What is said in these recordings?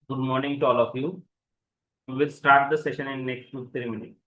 Good morning to all of you. We will start the session in next 2 3 minutes.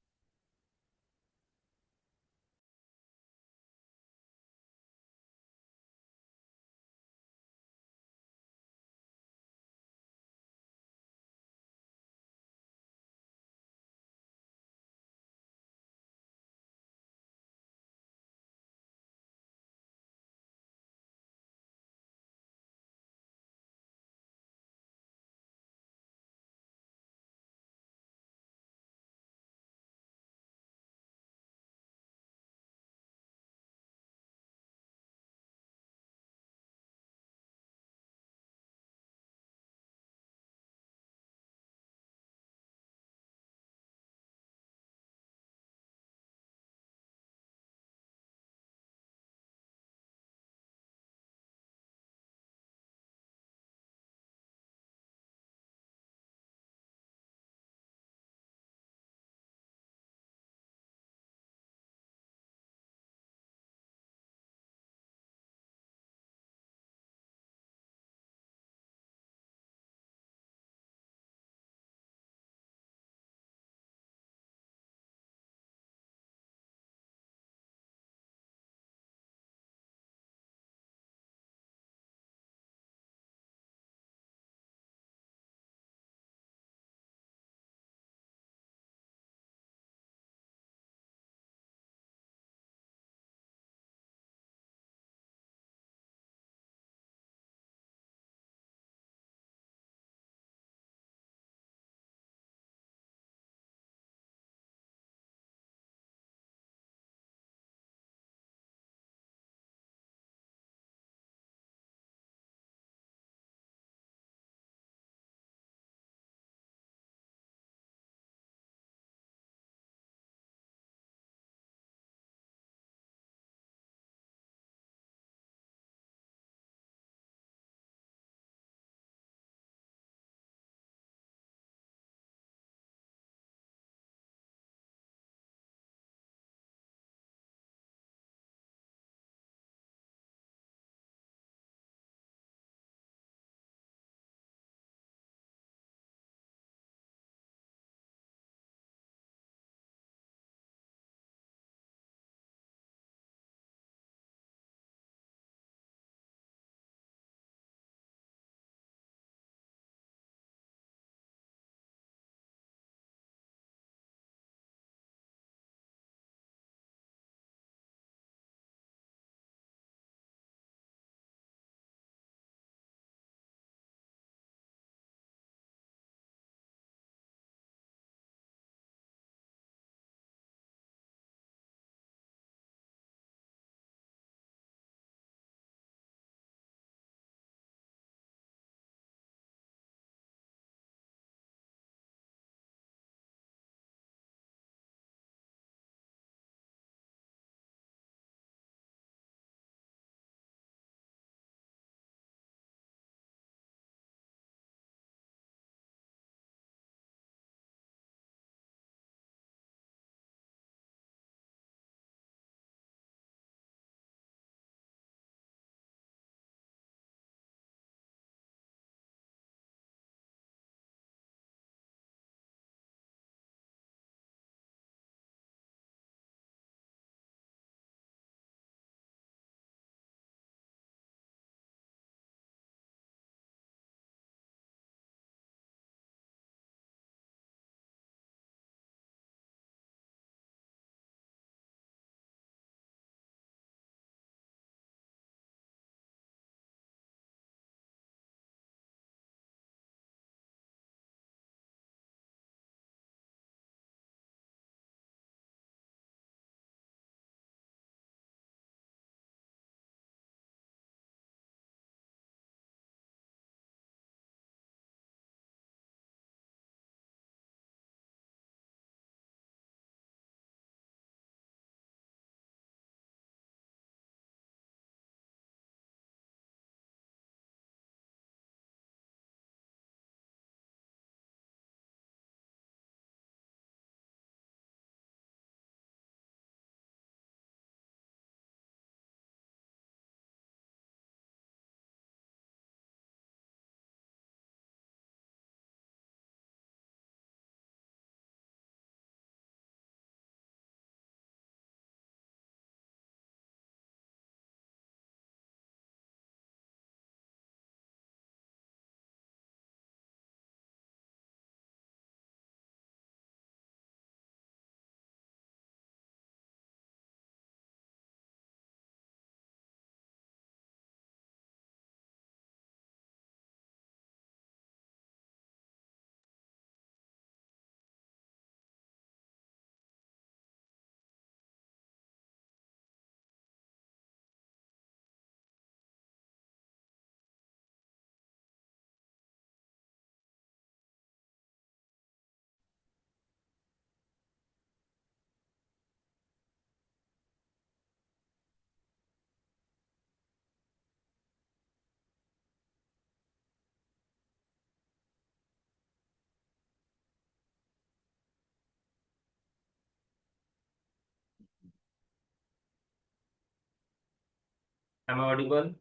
Am I audible?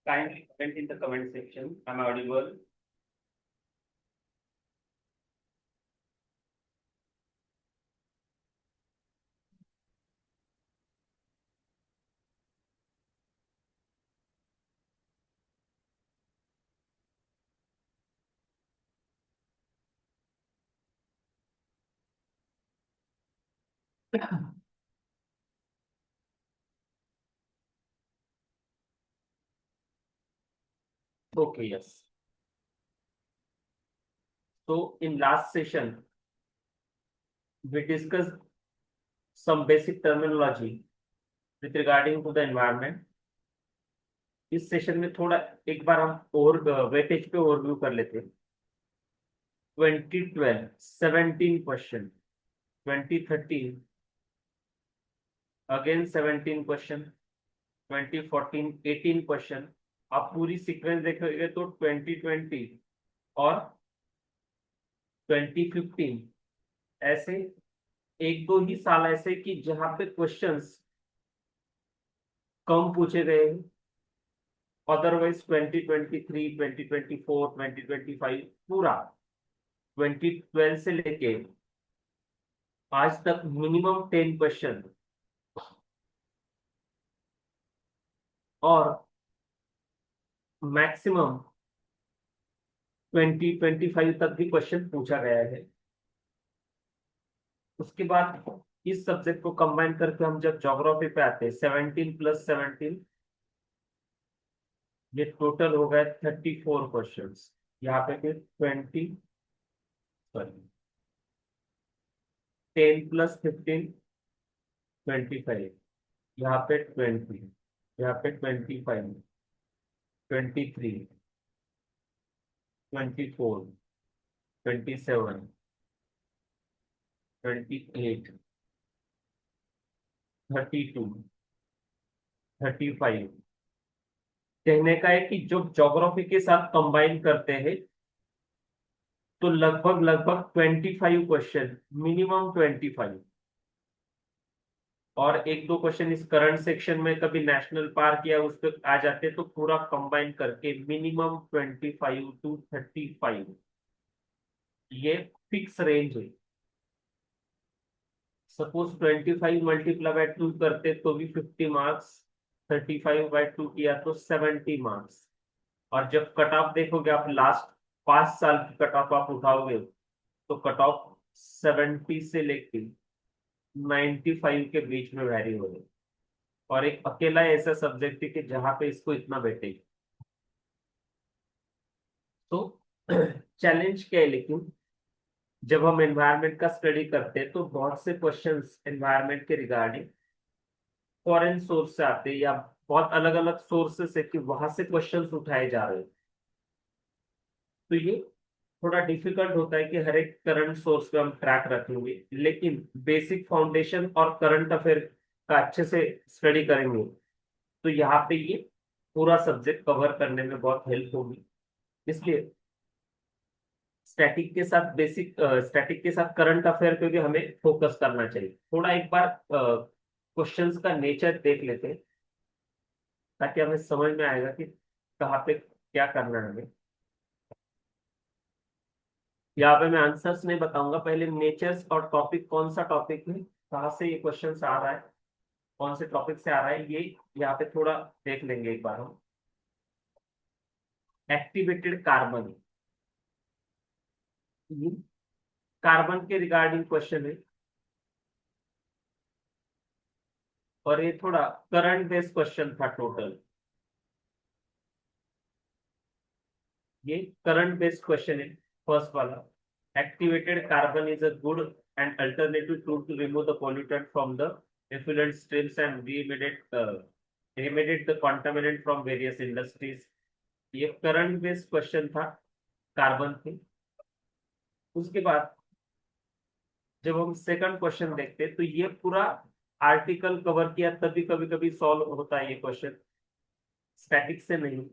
Kindly comment in the comment section. Am I audible? Okay, yes. So in last session, we discussed some basic terminology with regarding to the environment. इस session में थोड़ा एक बार हम और weightage पे overview कर लेते हैं। 2012 17 क्वेश्चन, 2013 अगेन 17 क्वेश्चन, 2014 18 क्वेश्चन। आप पूरी सीक्वेंस देखोगे तो 2020 और 2015 ऐसे एक दो ही साल ऐसे कि जहां पे क्वेश्चंस कम पूछे गए हैं। अदरवाइज 2023 2024 2025 पूरा 2012 से लेके आज तक मिनिमम 10 क्वेश्चन और मैक्सिमम 2025 तक भी क्वेश्चन पूछा गया है। उसके बाद इस सब्जेक्ट को कंबाइन करके हम जब ज्योग्राफी पे आते हैं 17 प्लस 17, ये टोटल हो गए 34 क्वेश्चन। यहाँ पे फिर 20 सॉरी 10 प्लस 15 25, यहाँ पे 20, यहाँ पे 25 23 24 27 28 32 35। कहने का है कि जो ज्योग्राफी के साथ कंबाइन करते हैं तो लगभग लगभग 25 क्वेश्चन, मिनिमम 25। और एक दो क्वेश्चन इस करंट सेक्शन में कभी नेशनल पार्क या उस पर आ जाते तो पूरा कंबाइन करके मिनिमम 25 to 35 ये फिक्स रेंज है। सपोज 25 मल्टीप्लाई बाय 2 करते तो भी 50 मार्क्स, 35/2 किया तो 70 मार्क्स। और जब कट ऑफ देखोगे आप, लास्ट 5 साल की कट ऑफ आप उठाओगे तो कट ऑफ 70 से लेके 95 के बीच में वैरी हो रही। और एक अकेला ऐसा सब्जेक्ट है कि जहां पे इसको इतना बैठेगी। तो चैलेंज क्या है, लेकिन जब हम एनवायरनमेंट का स्टडी करते हैं तो बहुत से क्वेश्चंस एनवायरनमेंट के रिगार्डिंग फॉरेन सोर्स से आते हैं या बहुत अलग अलग सोर्सेस है कि वहां से क्वेश्चंस उठाए जा रहे हैं। तो ये थोड़ा डिफिकल्ट होता है कि हर एक करंट सोर्स पे हम ट्रैक रखेंगे, लेकिन बेसिक फाउंडेशन और करंट अफेयर का अच्छे से स्टडी करेंगे तो यहाँ पे ये पूरा सब्जेक्ट कवर करने में बहुत हेल्प होगी। इसलिए स्टैटिक के साथ करंट अफेयर पे भी हमें फोकस करना चाहिए। थोड़ा एक बार क्वेश्चंस का नेचर देख लेते हैं ताकि हमें समझ में आएगा कि कहाँ पे क्या करना है हमें। यहाँ पे मैं आंसर्स नहीं बताऊंगा, पहले नेचर्स और टॉपिक कौन सा टॉपिक है, कहाँ से ये क्वेश्चन आ रहा है, कौन से टॉपिक से आ रहा है, ये यहाँ पे थोड़ा देख लेंगे एक बार हम। एक्टिवेटेड कार्बन, कार्बन के रिगार्डिंग क्वेश्चन है और ये थोड़ा करंट बेस्ड क्वेश्चन था टोटल। ये करंट बेस्ड क्वेश्चन है फर्स्ट वाला। Activated carbon is a good and alternative tool to remove the pollutant from the effluent streams and remediate the contaminant from various industries। ये current based question था carbon पे। उसके बाद जब हम second question देखते हैं तो ये पूरा आर्टिकल कवर किया, तभी कभी कभी सॉल्व होता है ये क्वेश्चन, स्टैटिक से नहीं।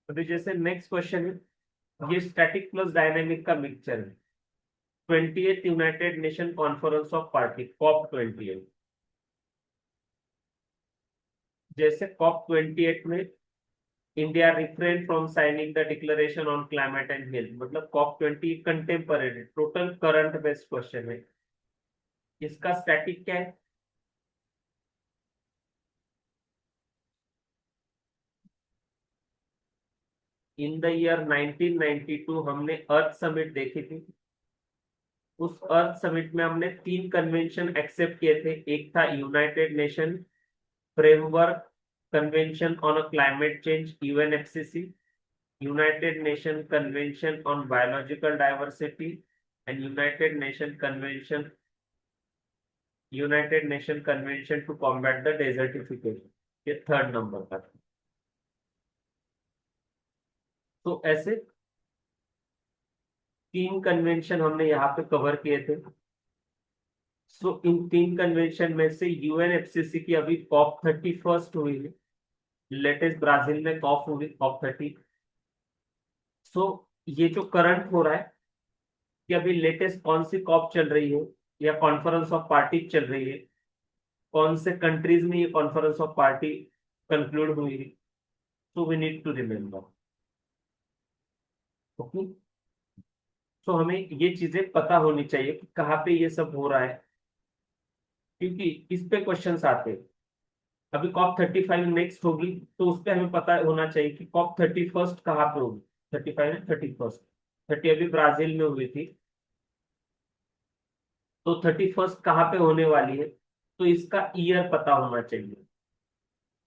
अभी जैसे नेक्स्ट क्वेश्चन है, ये स्टैटिक प्लस डायनेमिक का मिक्सचर है। 20th United nation conference of party, COP 28। जैसे COP 28 में India refrain from signing the declaration on climate and health, मतलब COP 20 contemporary total current based question है। इसका स्टैटिक क्या है? इन द ईयर 1992 हमने अर्थ समिट देखी थी। उस अर्थ समिट में हमने 3 कन्वेंशन एक्सेप्ट किए थे। एक था United Nation framework convention on climate change, UNFCC, United nation convention on biological diversity and United nation convention to combat the desertification. ये थर्ड नंबर का था। तो ऐसे 3 कन्वेंशन हमने यहाँ पे कवर किए थे। सो इन 3 कन्वेंशन में से UNFCC की अभी COP 31 हुई है, लेटेस्ट ब्राजील में कॉप हुई COP 30। सो ये जो करंट हो रहा है कि अभी लेटेस्ट कौन सी कॉप चल रही है या कॉन्फ्रेंस ऑफ पार्टी चल रही है, कौन से कंट्रीज में ये कॉन्फ्रेंस ऑफ पार्टी कंक्लूड हुई है, so we need to remember. Okay, so हमें ये चीजें पता होनी चाहिए कि कहाँ पे ये सब हो रहा है, क्योंकि इस पे क्वेश्चंस आते हैं। अभी COP 35 नेक्स्ट होगी, तो उस पे हमें पता होना चाहिए कि COP 31 कहाँ पे होगी। 35 है, 31, 30 अभी ब्राजील में हुई थी, तो 31 कहाँ पे होने वाली है, तो इसका ईयर पता होना चाहिए।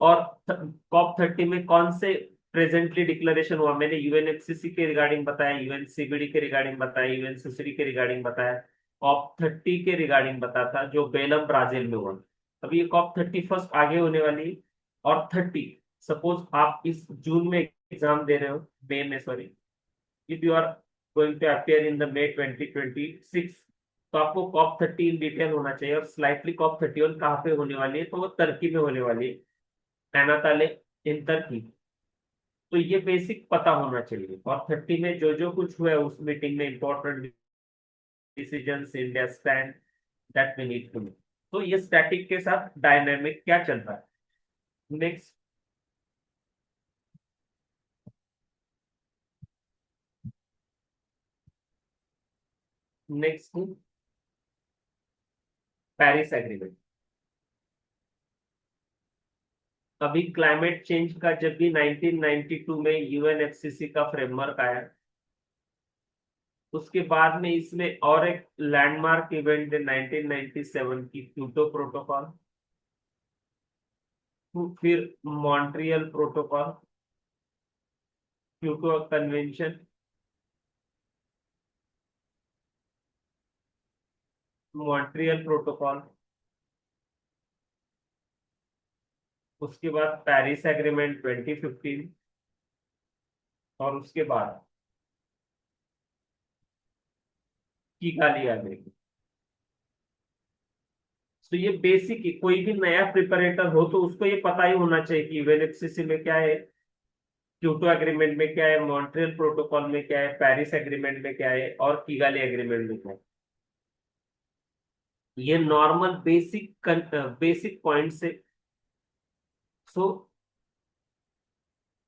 और COP 30 में कौन से प्रेजेंटली डिक्लेरेशन हुआ, मैंने UNFCC के रिगार्डिंग बताया, UNCBD के रिगार्डिंग बताया, UNCCD के रिगार्डिंग बताया, COP 30 के रिगार्डिंग बताया था जो बेलम ब्राजील में हुआ। अभी ये COP 31 आगे होने वाली है। और 30, सपोज आप इस जून में एग्जाम दे रहे हो, मई में sorry, if you are going to appear in the May 2026, तो आपको COP 30 इन डिटेल होना चाहिए। और स्लाइटली COP 31 कहाँ पे होने वाली है, तो वो तुर्की में होने वाली है, नाताले इन तुर्की। तो ये बेसिक पता होना चाहिए। और 30 में जो जो कुछ हुआ है उस मीटिंग में, important decisions, India stand, that we need to know. तो ये स्टैटिक के साथ डायनेमिक क्या चल रहा है। Next, next Paris agreement. अभी क्लाइमेट चेंज का जब भी 1992 में UNFCC का फ्रेमवर्क आया, उसके बाद में इसमें और एक लैंडमार्क इवेंट है 1997 की क्योटो प्रोटोकॉल, फिर Montreal protocol, Kyoto convention, Montreal protocol, उसके बाद पेरिस एग्रीमेंट 2015, और उसके बाद किगाली एग्रीमेंट। तो ये बेसिक, कोई भी नया प्रिपरेटर हो तो उसको ये पता ही होना चाहिए कि UNFCC में क्या है, क्योटो एग्रीमेंट में क्या है, मॉन्ट्रियल प्रोटोकॉल में क्या है, पेरिस एग्रीमेंट में क्या है, और किगाली एग्रीमेंट में क्या है। ये नॉर्मल बेसिक बेसिक पॉइंट से। सो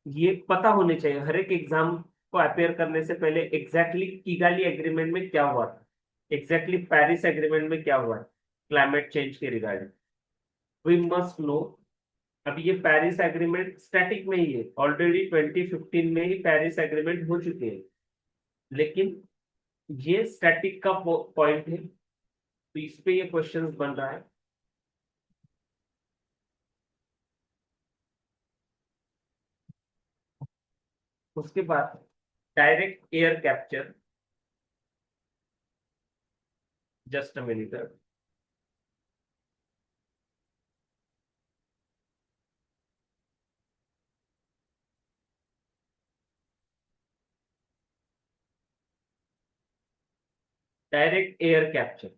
ये पता होने चाहिए हर एक एग्जाम को अपेयर करने से पहले, एग्जैक्टली किगाली एग्रीमेंट में क्या हुआ था, एग्जैक्टली पेरिस एग्रीमेंट में क्या हुआ है क्लाइमेट चेंज के रिगार्डिंग, वी मस्ट नो। अब ये पेरिस एग्रीमेंट स्टैटिक में ही है, ऑलरेडी 2015 में ही पेरिस एग्रीमेंट हो चुके हैं, लेकिन ये स्टैटिक का पॉइंट है, तो इस पे ये क्वेश्चंस बन रहा है। उसके बाद direct air capture, just a minute. Direct air capture,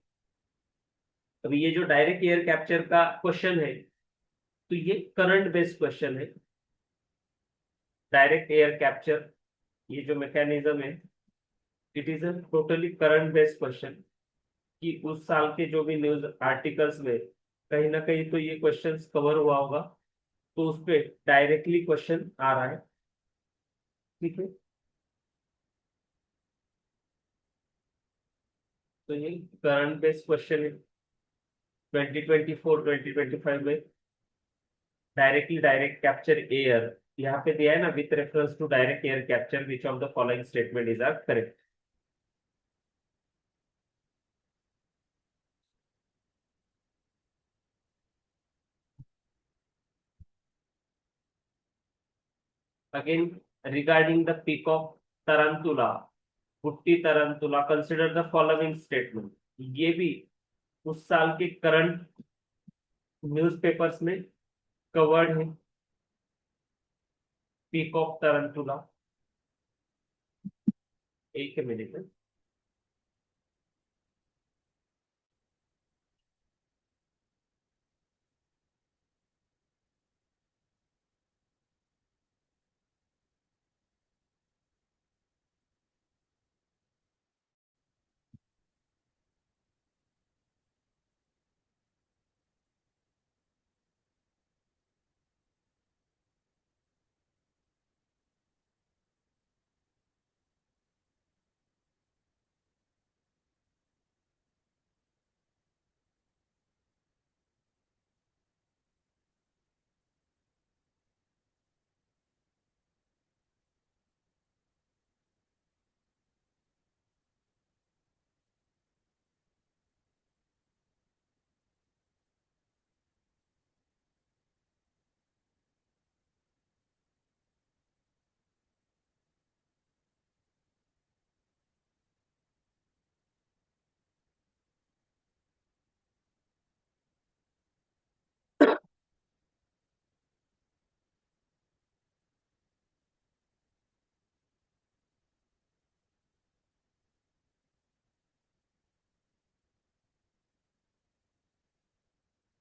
अभी ये जो डायरेक्ट एयर कैप्चर का क्वेश्चन है, तो ये करंट बेस्ड क्वेश्चन है। डायरेक्ट एयर कैप्चर, ये जो मैकेनिज्म है, it is a totally current based question. कि उस साल के जो भी न्यूज आर्टिकल्स में कहीं ना कहीं तो ये क्वेश्चंस कवर हुआ होगा, तो उस पे डायरेक्टली क्वेश्चन आ रहा है। ठीक है, तो ये करंट बेस्ड क्वेश्चन है 2024 2025 में। डायरेक्ट कैप्चर एयर, यहाँ पे दिया है ना, with reference to direct air capture which of the following statement is are correct. Again, regarding the peak of tarantula, भुट्टी tarantula, consider the following statement. ये भी उस साल के करंट न्यूज़पेपर्स में कवर्ड है। पीक ऑफ तरंतुला, एक minute में।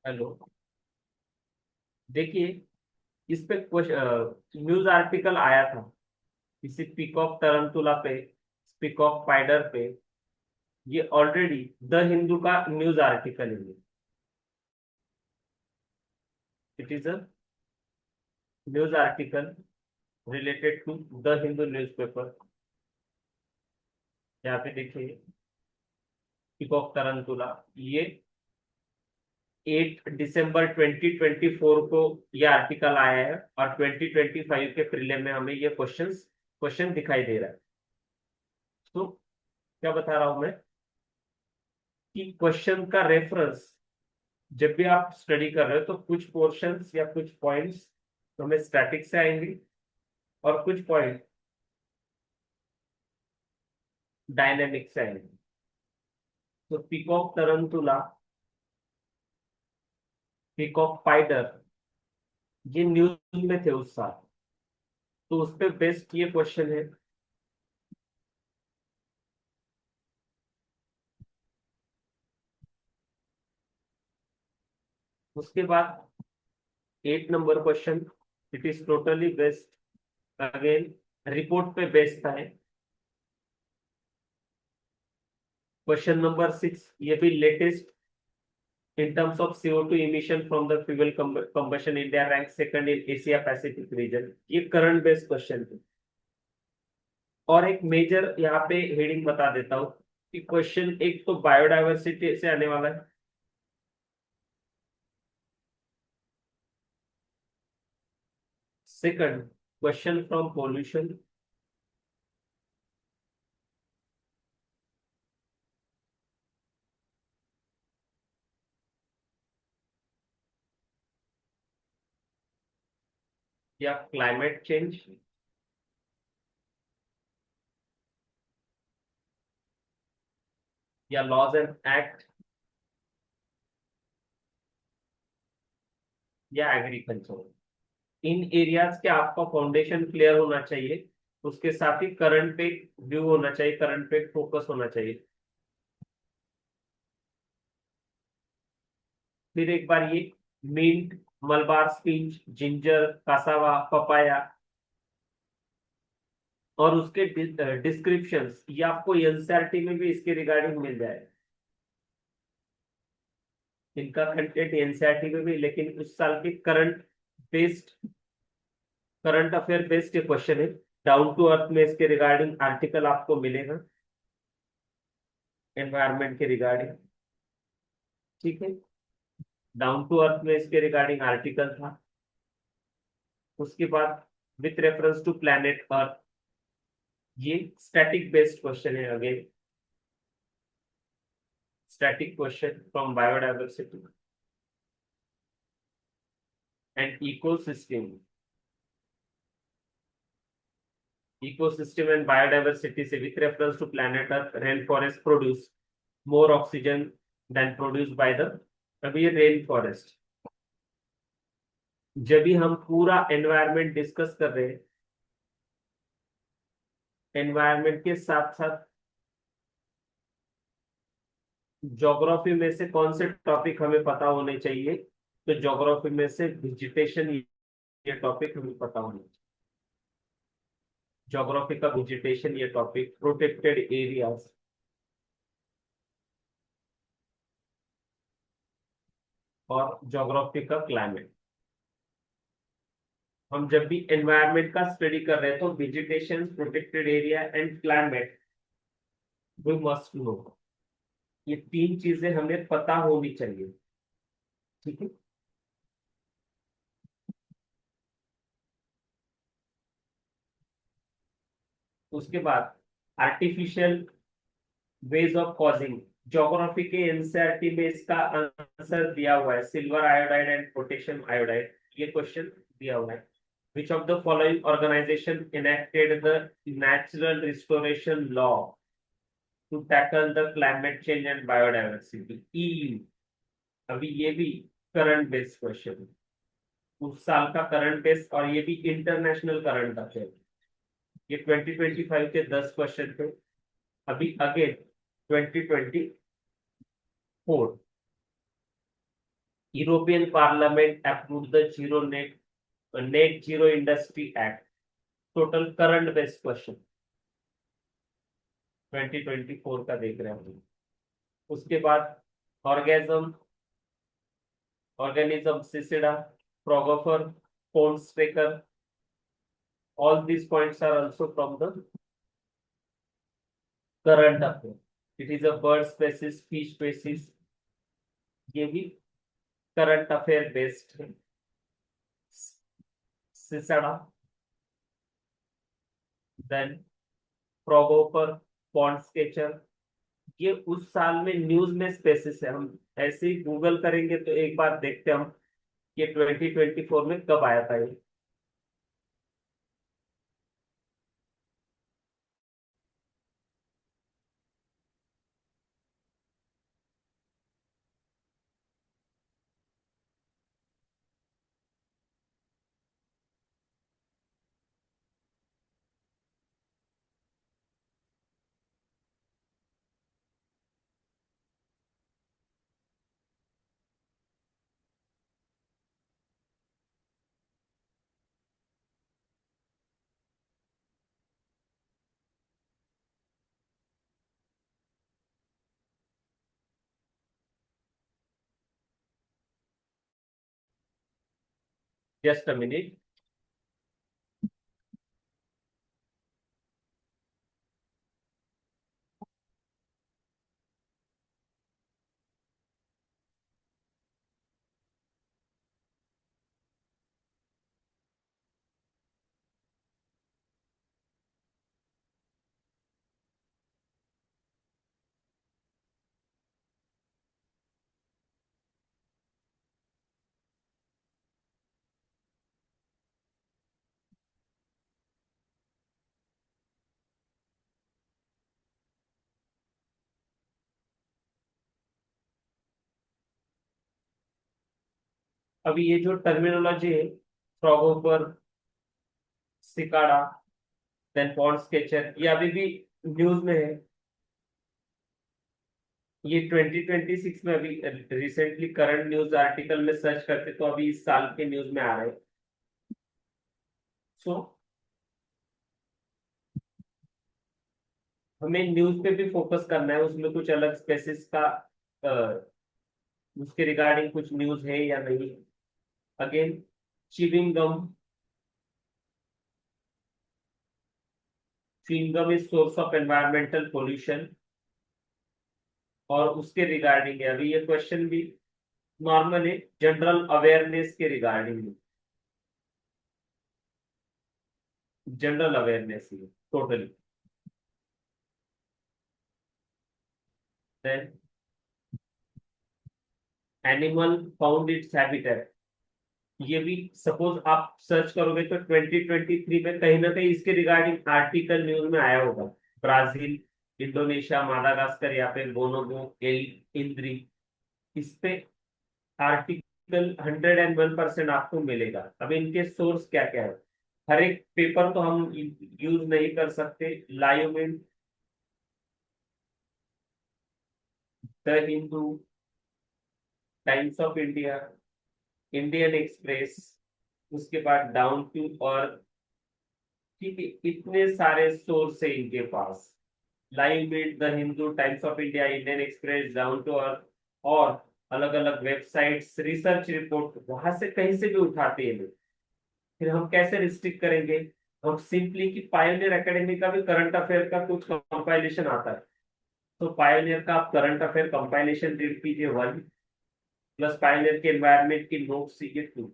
हेलो, देखिए, इस पे न्यूज आर्टिकल आया था किसी पीकॉक तरंतुला पे, पीकॉक स्पाइडर पे। ये ऑलरेडी द हिंदू का न्यूज आर्टिकल है। It is a news article related to the Hindu newspaper. यहाँ पे देखिए, पीकॉक तरंतुला, ये 8 दिसंबर 2024 को ये आर्टिकल आया है, और 2025 के प्रीलिम में हमें ये क्वेश्चन दिखाई दे रहा है। तो क्या बता रहा हूं मैं, कि क्वेश्चन का रेफरेंस जब भी आप स्टडी कर रहे हो, तो कुछ पोर्शंस या कुछ पॉइंट्स हमें स्टैटिक से आएंगे, और कुछ पॉइंट डायनेमिक से आएंगे। तो पीकॉक तरंतुला, पीकॉक स्पाइडर, ये न्यूज में थे उस साल, तो उस पे बेस्ड ये क्वेश्चन है। उसके बाद 8 number question, it is totally based, again report पे बेस्ड था। क्वेश्चन नंबर 6, ये भी latest, in terms of CO2 emission from the fuel combustion, India ranks second in Asia Pacific region। ये करंट बेस्ड क्वेश्चन है। और एक major यहाँ पे हेडिंग बता देता हूँ कि क्वेश्चन एक तो बायोडायवर्सिटी से आने वाला है। सेकंड, क्वेश्चन फ्रॉम पोल्यूशन, या क्लाइमेट चेंज, या लॉज एंड एक्ट, या एग्रीकल्चर। इन एरियाज के आपका फाउंडेशन क्लियर होना चाहिए, उसके साथ ही करंट पे व्यू होना चाहिए, करंट पे फोकस होना चाहिए। फिर एक बार ये mint, Malabar spinach, ginger, cassava, papaya, और उसके डिस्क्रिप्शंस ये आपको एनसीईआरटी में भी इसके रिगार्डिंग मिल जाए। इनका कंटेंट एनसीईआरटी में भी, लेकिन उस साल के बेस्ड करंट अफेयर बेस्ड के क्वेश्चन है। डाउन टू अर्थ में इसके रिगार्डिंग आर्टिकल आपको मिलेगा, एनवायरनमेंट के रिगार्डिंग। ठीक है, डाउन टू अर्थ में इसके रिगार्डिंग आर्टिकल था। उसके बाद with reference to planet earth, ये स्टैटिक बेस्ड क्वेश्चन है again, static question from biodiversity and ecosystem. Ecosystem and biodiversity से with reference to planet earth, rain forest produce more oxygen than produce by the, अभी ये rain forest, जब भी हम पूरा environment discuss कर रहे हैं, एनवायरनमेंट के साथ साथ ज्योग्राफी में से कौन से टॉपिक हमें पता होने चाहिए, तो ज्योग्राफी में से वेजिटेशन, ये टॉपिक हमें पता होना चाहिए। ज्योग्राफी का वेजिटेशन ये टॉपिक, प्रोटेक्टेड एरियाज, और ज्योग्राफी का क्लाइमेट। हम जब भी एनवायरनमेंट का स्टडी कर रहे हैं तो vegetation, protected area and climate we must know, ये तीन चीजें हमें पता होनी चाहिए। ठीक है, उसके बाद artificial ways of causing, geography के एनसीईआरटी में इसका आंसर दिया हुआ है, silver iodide and potassium iodide, ये क्वेश्चन दिया हुआ है। Which of the following organisation enacted the natural restoration law to tackle the climate change and biodiversity, EU. अभी ये भी करंट बेस्ड क्वेश्चन है, उस साल का करंट बेस्ड, और ये भी इंटरनेशनल करंट अफेयर। ये 2025 के 10 क्वेश्चन थे। अभी again 2024, European parliament approve the net zero industry act, total current based question 2024 का देख रहे हैं। उसके बाद orgasm, organism, cicada, froghopper, pond skater, all these points are also from the current affair. It is a bird species, fish species, ये भी current affair based है। सिसड़ा, then प्रोगोपर, pond sketcher, ये उस साल में न्यूज में स्पेसिस है। हम ऐसे ही गूगल करेंगे तो एक बार देखते हैं हम, ये 2024 में कब आया था ये। Just a minute. अभी ये जो टर्मिनोलॉजी है, प्रोगोपर, सिकाडा, देन पॉन्ड स्केचर, ये अभी भी न्यूज में है। ये 2026 में अभी रिसेंटली करंट न्यूज आर्टिकल में सर्च करते तो अभी इस साल के न्यूज में आ रहे हैं। सो हमें न्यूज पे भी फोकस करना है, उसमें कुछ अलग स्पेसिस का उसके रिगार्डिंग कुछ न्यूज है या नहीं। Again, chewing gum, chewing gum is source of environmental pollution, और उसके रिगार्डिंग है अभी ये क्वेश्चन भी, नॉर्मली जनरल अवेयरनेस के रिगार्डिंग, जनरल अवेयरनेस ही totally. Then animal found its habitat, ये भी सपोज आप सर्च करोगे तो 2023 में कहीं ना कहीं इसके रिगार्डिंग आर्टिकल न्यूज में आया होगा। ब्राजील, इंडोनेशिया, मादागास्कर या फिर बोनोबो, एल इंद्री, इस पे आर्टिकल 101% आपको मिलेगा। अब इनके सोर्स क्या क्या है, हर एक पेपर तो हम यूज नहीं कर सकते। Livemint, the Hindu, Times of India, Indian Express, उसके बाद डाउन टू अर्थ, ठीक है, इतने सारे सोर्स है इनके पास। Livemint, the Hindu, Times of India, Indian Express, down to earth, और अलग अलग वेबसाइट्स, रिसर्च रिपोर्ट, वहां से कहीं से भी उठाते हैं लोग। फिर हम कैसे रिस्ट्रिक्ट करेंगे, हम सिंपली कि पायोनियर एकेडमी का भी करंट अफेयर का कुछ कंपाइलेशन आता है, तो पायोनियर का आप करंट अफेयर कंपाइलेशन रीड कीजिए 1, प्लस पायोनियर के एनवायरमेंट की नोट्स सीखे 2,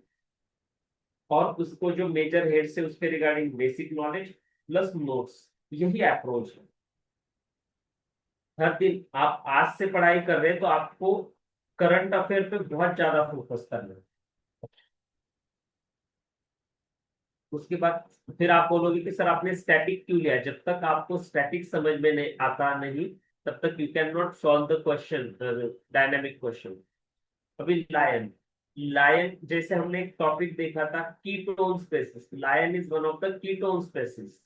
और उसको जो मेजर हेड से उसके regarding basic knowledge plus notes, यही अप्रोच है। हर दिन आप आज से पढ़ाई कर रहे हैं तो आपको करंट अफेयर पे बहुत ज्यादा फोकस करना है। उसके बाद फिर आप बोलोगे कि सर आपने स्टैटिक क्यों लिया, जब तक आपको स्टैटिक समझ में नहीं आता नहीं, तब तक you can not solve the question, dynamic question. अभी लायन, लायन जैसे हमने एक टॉपिक देखा था keystone species, lion is one of the keystone species,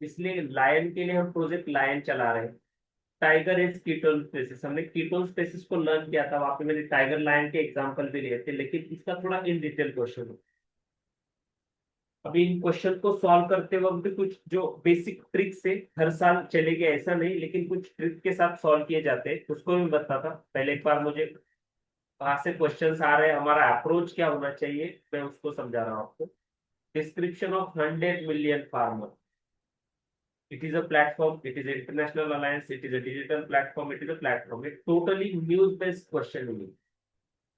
इसलिए लायन के लिए हम प्रोजेक्ट लायन चला रहे हैं। टाइगर इज कीटोन स्पेसिस, हमने कीटोन स्पेसिस को लर्न किया था, वहां पे मैंने टाइगर लायन के एग्जांपल भी लिए थे, लेकिन इसका थोड़ा इन डिटेल क्वेश्चन है। अभी इन क्वेश्चन को सॉल्व करते वक्त भी कुछ जो बेसिक ट्रिक से हर साल चलेंगे ऐसा नहीं, लेकिन कुछ ट्रिक के साथ सॉल्व किए जाते हैं, उसको भी बता था पहले एक बार मुझे कहाँ से क्वेश्चंस आ रहे हैं, हमारा अप्रोच क्या होना चाहिए, मैं उसको समझा रहा हूँ आपको। Description of 100 million farmer, it is a platform, it is an international alliance, it is a digital platform, it is a platform, एक totally न्यूज बेस्ड क्वेश्चन है।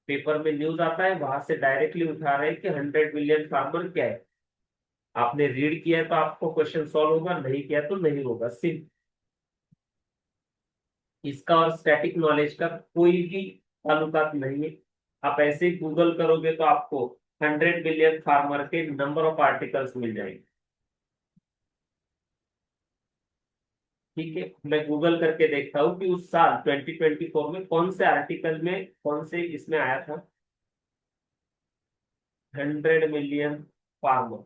पेपर में न्यूज आता है, वहां से डायरेक्टली उठा रहे हैं कि 100 million फार्मर क्या है। आपने रीड किया है तो आपको क्वेश्चन सॉल्व होगा, नहीं किया तो नहीं होगा, सिर्फ इसका और स्टैटिक नॉलेज का कोई भी ताल्लुकात नहीं है। आप ऐसे ही गूगल करोगे तो आपको 100 million फार्मर के नंबर ऑफ आर्टिकल्स मिल जाएंगे। ठीक है, मैं गूगल करके देखता हूँ कि उस साल 2024 में कौन से आर्टिकल में कौन से इसमें आया था 100 million farmer.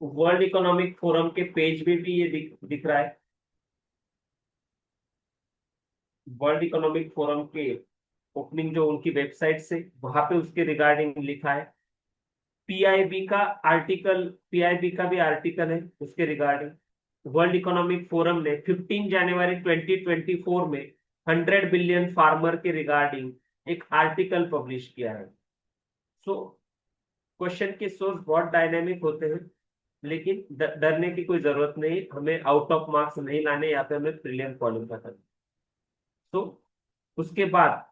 World economic forum के पेज में भी ये दिख रहा है। वर्ल्ड इकोनॉमिक फोरम के ओपनिंग जो उनकी वेबसाइट से, वहां पे उसके रिगार्डिंग लिखा है। पीआईबी का आर्टिकल, पीआईबी का भी आर्टिकल है उसके रिगार्डिंग। वर्ल्ड इकोनॉमिक फोरम ने 15 जनवरी 2024 में 100 बिलियन फार्मर के रिगार्डिंग एक आर्टिकल पब्लिश किया है। सो क्वेश्चन के सोर्स बहुत डायनेमिक होते हैं, लेकिन डरने की कोई जरूरत नहीं, हमें आउट ऑफ मार्क्स नहीं लाने, या फिर हमें प्रीलियम क्वालिफाई करना। तो उसके बाद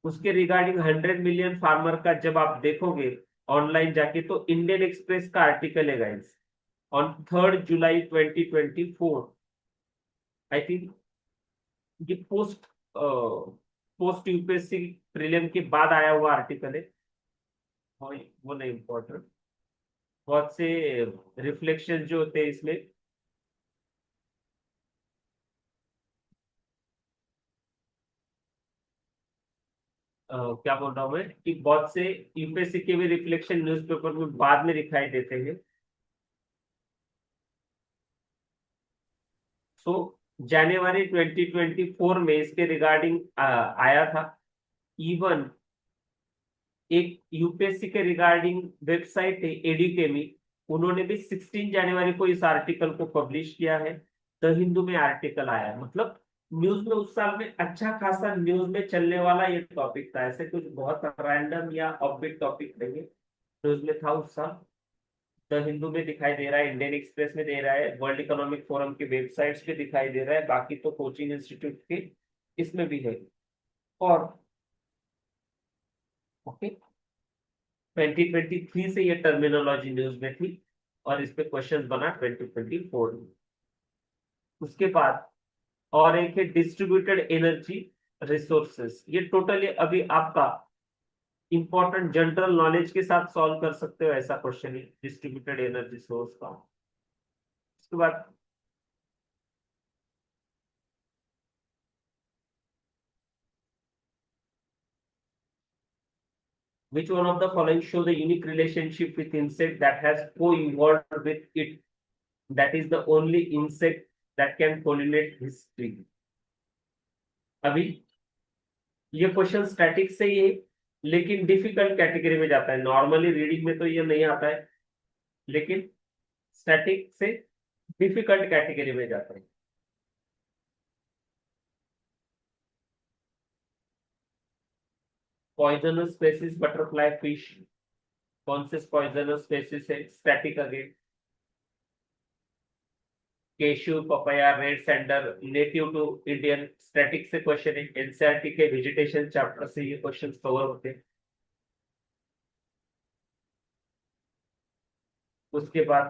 उसके रिगार्डिंग 100 मिलियन फार्मर का जब आप देखोगे ऑनलाइन जाके, तो इंडियन एक्सप्रेस का आर्टिकल है guys, on 3 July 2024, I think ये पोस्ट यूपीएससी प्रीलियम के बाद आया हुआ आर्टिकल है। और वो नहीं इम्पोर्टेंट, बहुत से रिफ्लेक्शन जो होते हैं इसमें, क्या बोल रहा हूँ मैं कि बहुत से यूपीएससी के भी रिफ्लेक्शन न्यूज़पेपर में बाद में दिखाई देते हैं। सो जनवरी 2024 में इसके रिगार्डिंग आया था। इवन एक यूपीएससी के रिगार्डिंग वेबसाइट है एडुकेमी, उन्होंने भी 16 जनवरी को इस आर्टिकल को पब्लिश किया है। द हिंदू में आर्टिकल आया है, मतलब न्यूज में उस साल में अच्छा खासा न्यूज में चलने वाला ये टॉपिक था, ऐसे कुछ बहुत रैंडम या ऑफबीट टॉपिक नहीं है, न्यूज में था उस साल। द हिंदू में दिखाई दे रहा है, इंडियन एक्सप्रेस में दे रहा है, वर्ल्ड इकोनॉमिक फोरम की वेबसाइट्स पे दिखाई दे रहा है, बाकी तो कोचिंग इंस्टीट्यूट के इसमें भी है। और ओके, 2023 से ये टर्मिनोलॉजी न्यूज में थी और इस पे क्वेश्चन बना 2024 में। उसके बाद और एक है डिस्ट्रीब्यूटेड एनर्जी रिसोर्सेस, ये टोटली अभी आपका इंपॉर्टेंट जनरल नॉलेज के साथ सॉल्व कर सकते हो ऐसा क्वेश्चन है डिस्ट्रीब्यूटेड एनर्जी सोर्स का। उसके बाद which one of the following show the unique relationship with insect that has co-evolved with it, that is the only insect that can pollinate his tree। अभी ये क्वेश्चन स्टैटिक से ही है, लेकिन difficult category में जाता है, नॉर्मली रीडिंग में तो ये नहीं आता है, लेकिन स्टैटिक से डिफिकल्ट कैटेगरी में जाता है। पॉइजनस स्पेसिस बटरफ्लाई फिश, कौन से पॉइजनस स्पेसिस है static again? Cashew, papaya, red sander, native to Indian, static से क्वेश्चन है, एनसीईआरटी के वेजिटेशन चैप्टर से ये क्वेश्चन कवर होते हैं। उसके बाद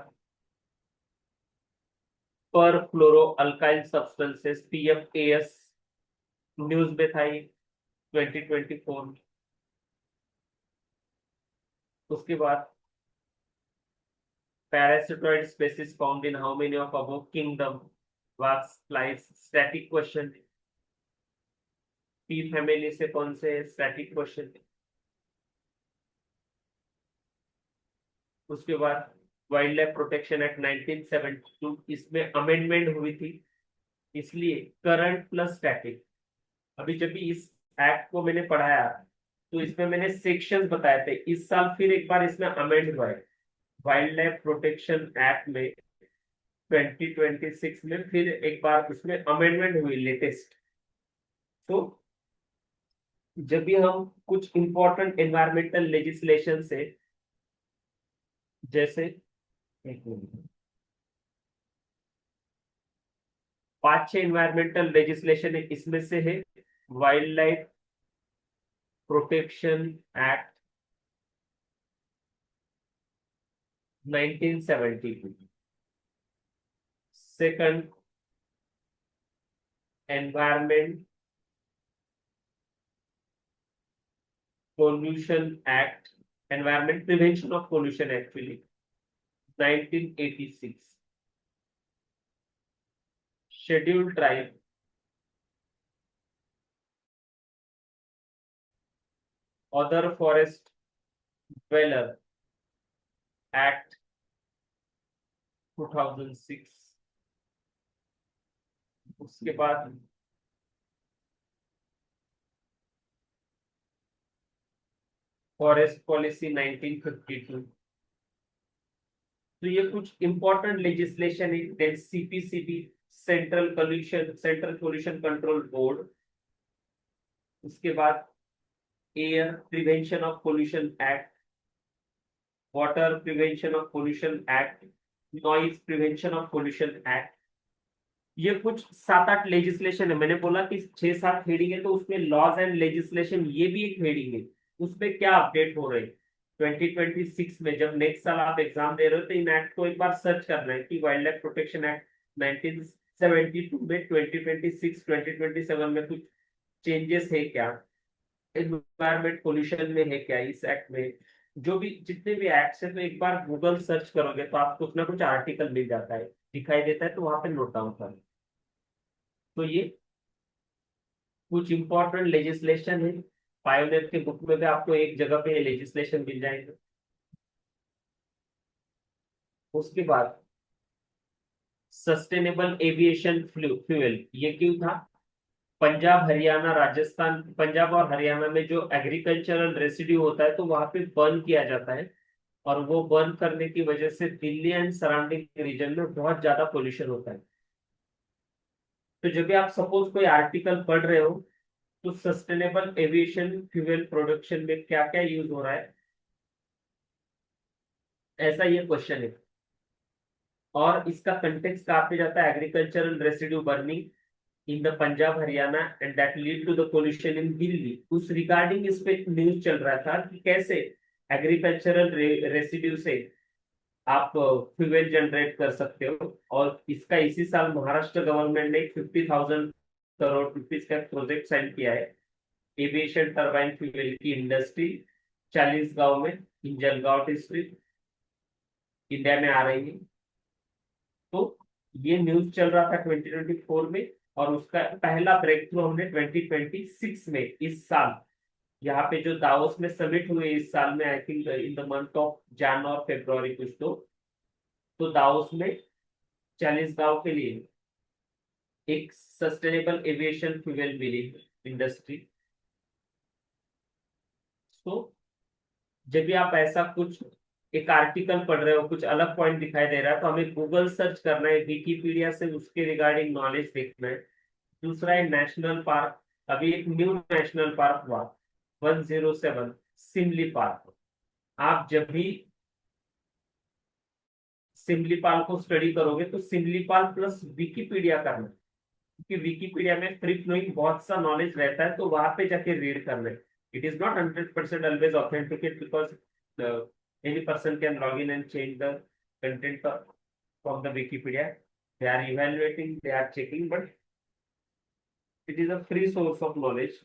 पर fluoro alkyl substances PFS, news में था ये 2024 में। उसके बाद parasitoid species found in how many of above kingdom? Wasps, flies, static question। P family से कौन से स्टैटिक क्वेश्चन? उसके बाद वाइल्ड लाइफ प्रोटेक्शन एक्ट 1972, इसमें अमेंडमेंट हुई थी, इसलिए करंट प्लस स्टैटिक। अभी जब भी इस एक्ट को मैंने पढ़ाया तो इसमें मैंने सेक्शंस बताए थे, इस साल फिर एक बार इसमें अमेंड हुआ है, वाइल्ड लाइफ प्रोटेक्शन एक्ट में 2026 में फिर एक बार उसमें अमेंडमेंट हुई लेटेस्ट। तो जब भी हम कुछ इंपॉर्टेंट एनवायरमेंटल लेजिस्लेशन से, जैसे एक मिनट, 5-6 एनवायरमेंटल लेजिस्लेशन है, इसमें से है wildlife protection act 1972, second environment pollution act, environment prevention of pollution actually 1986, scheduled tribe other forest dweller act 2006। उसके बाद फॉरेस्ट पॉलिसी 1952। तो ये कुछ इंपॉर्टेंट लेजिस्लेशन है। Then CPCB, central pollution control board. उसके बाद air prevention of pollution act, water prevention of pollution act, noise prevention of pollution act. ये कुछ 7-8 लेजिस्लेशन है, मैंने बोला कि 6-7 हेडिंग है, तो उसमें लॉज एंड लेजिस्लेशन ये भी एक हेडिंग है, उसमें क्या अपडेट हो रहे हैं 2026 में। जब नेक्स्ट साल आप एग्जाम दे रहे हो तो इन एक्ट को एक बार सर्च करना है कि वाइल्ड लाइफ प्रोटेक्शन एक्ट 1972 में 2026 2027 में कुछ चेंजेस है क्या, एनवायरमेंट पोल्यूशन में है क्या इस एक्ट में। जो भी जितने भी एक्ट्स है, तो एक बार गूगल सर्च करोगे तो आपको कुछ ना कुछ आर्टिकल मिल जाता है, दिखाई देता है, तो वहां पे नोट डाउन करो। तो ये कुछ इंपॉर्टेंट लेजिस्लेशन है, पायोनियर के बुक में भी आपको एक जगह पे लेजिस्लेशन मिल जाएंगे। उसके बाद सस्टेनेबल एविएशन फ्यूल, ये क्यों था? पंजाब हरियाणा राजस्थान, पंजाब और हरियाणा में जो एग्रीकल्चरल रेसिड्यू होता है तो वहां पे बर्न किया जाता है, और वो बर्न करने की वजह से दिल्ली एंड सराउंडिंग रीजन में बहुत ज्यादा पोल्यूशन होता है। तो जब भी आप सपोज कोई आर्टिकल पढ़ रहे हो, तो सस्टेनेबल एविएशन फ्यूल प्रोडक्शन में क्या क्या यूज हो रहा है, ऐसा ये क्वेश्चन है। और इसका कंटेक्स्ट कहाँ पे जाता है, agricultural residue burning in the Punjab Haryana and that lead to the pollution in Delhi. उस रिगार्डिंग इस पे न्यूज चल रहा था कि कैसे एग्रीकल्चरल रेसिड्यू से आप फ्यूल जनरेट कर सकते हो। और इसका इसी साल महाराष्ट्र गवर्नमेंट ने 50,000 करोड़ रुपीज का प्रोजेक्ट साइन किया है। एविएशन टर्बाइन फ्यूल की इंडस्ट्री 40 गांव में इन जलगांव डिस्ट्रिक्ट इंडिया में आ रही है। तो ये न्यूज चल रहा था 2024 में, और उसका पहला ब्रेक थ्रू हमने 2026 में इस साल यहाँ पे जो दावोस में समिट हुए इस साल में, I think in the month of जन और फेब्रुआरी कुछ तो दावोस में 40 गांव के लिए एक सस्टेनेबल एविएशन फ्यूल मिली इंडस्ट्री। तो जब भी आप ऐसा कुछ एक आर्टिकल पढ़ रहे हो, कुछ अलग पॉइंट दिखाई दे रहा है, तो हमें गूगल सर्च करना है, विकीपीडिया से उसके रिगार्डिंग नॉलेज देखना है। दूसरा है नेशनल पार्क। अभी एक न्यू नेशनल पार्क हुआ 107 सिमली पार्क। आप जब भी सिमलीपाल को स्टडी करोगे तो सिमलीपाल प्लस विकीपीडिया करना, क्योंकि विकीपीडिया में फ्री फ्लोइंग बहुत सा नॉलेज रहता है, तो वहां पे जाके रीड करना है। It is not 100% always authenticate, because any person can log in and change the content from the Wikipedia. They are evaluating, they are checking, but it is a free source of knowledge.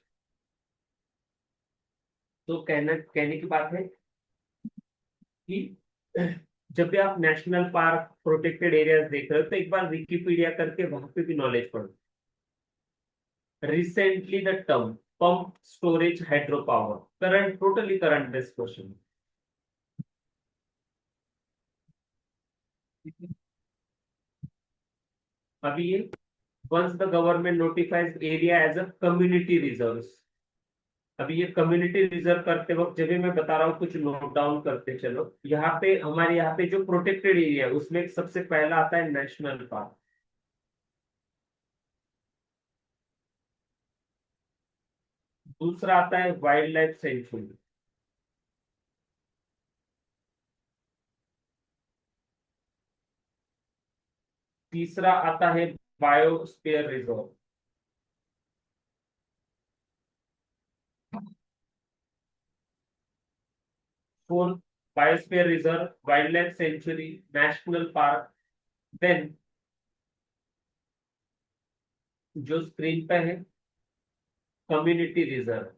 तो कहने की बात है कि जब भी आप national park protected areas देख रहे हो, तो एक बार विकिपीडिया करके वहां पे भी नॉलेज पढ़ो। Recently the term pump storage hydro power, current, totally current based question. अभी ये once the government notifies area as a community reserve. अभी ये कम्युनिटी रिजर्व करते वक्त जब भी मैं बता रहा हूँ कुछ नोट डाउन करते चलो। यहाँ पे हमारे यहाँ पे जो प्रोटेक्टेड एरिया है उसमें सबसे पहला आता है नेशनल पार्क। दूसरा आता है वाइल्ड लाइफ सेंचुरी। तीसरा आता है biosphere reserve. Fourth biosphere reserve, wildlife sanctuary, national park. Then जो स्क्रीन पे है community reserve.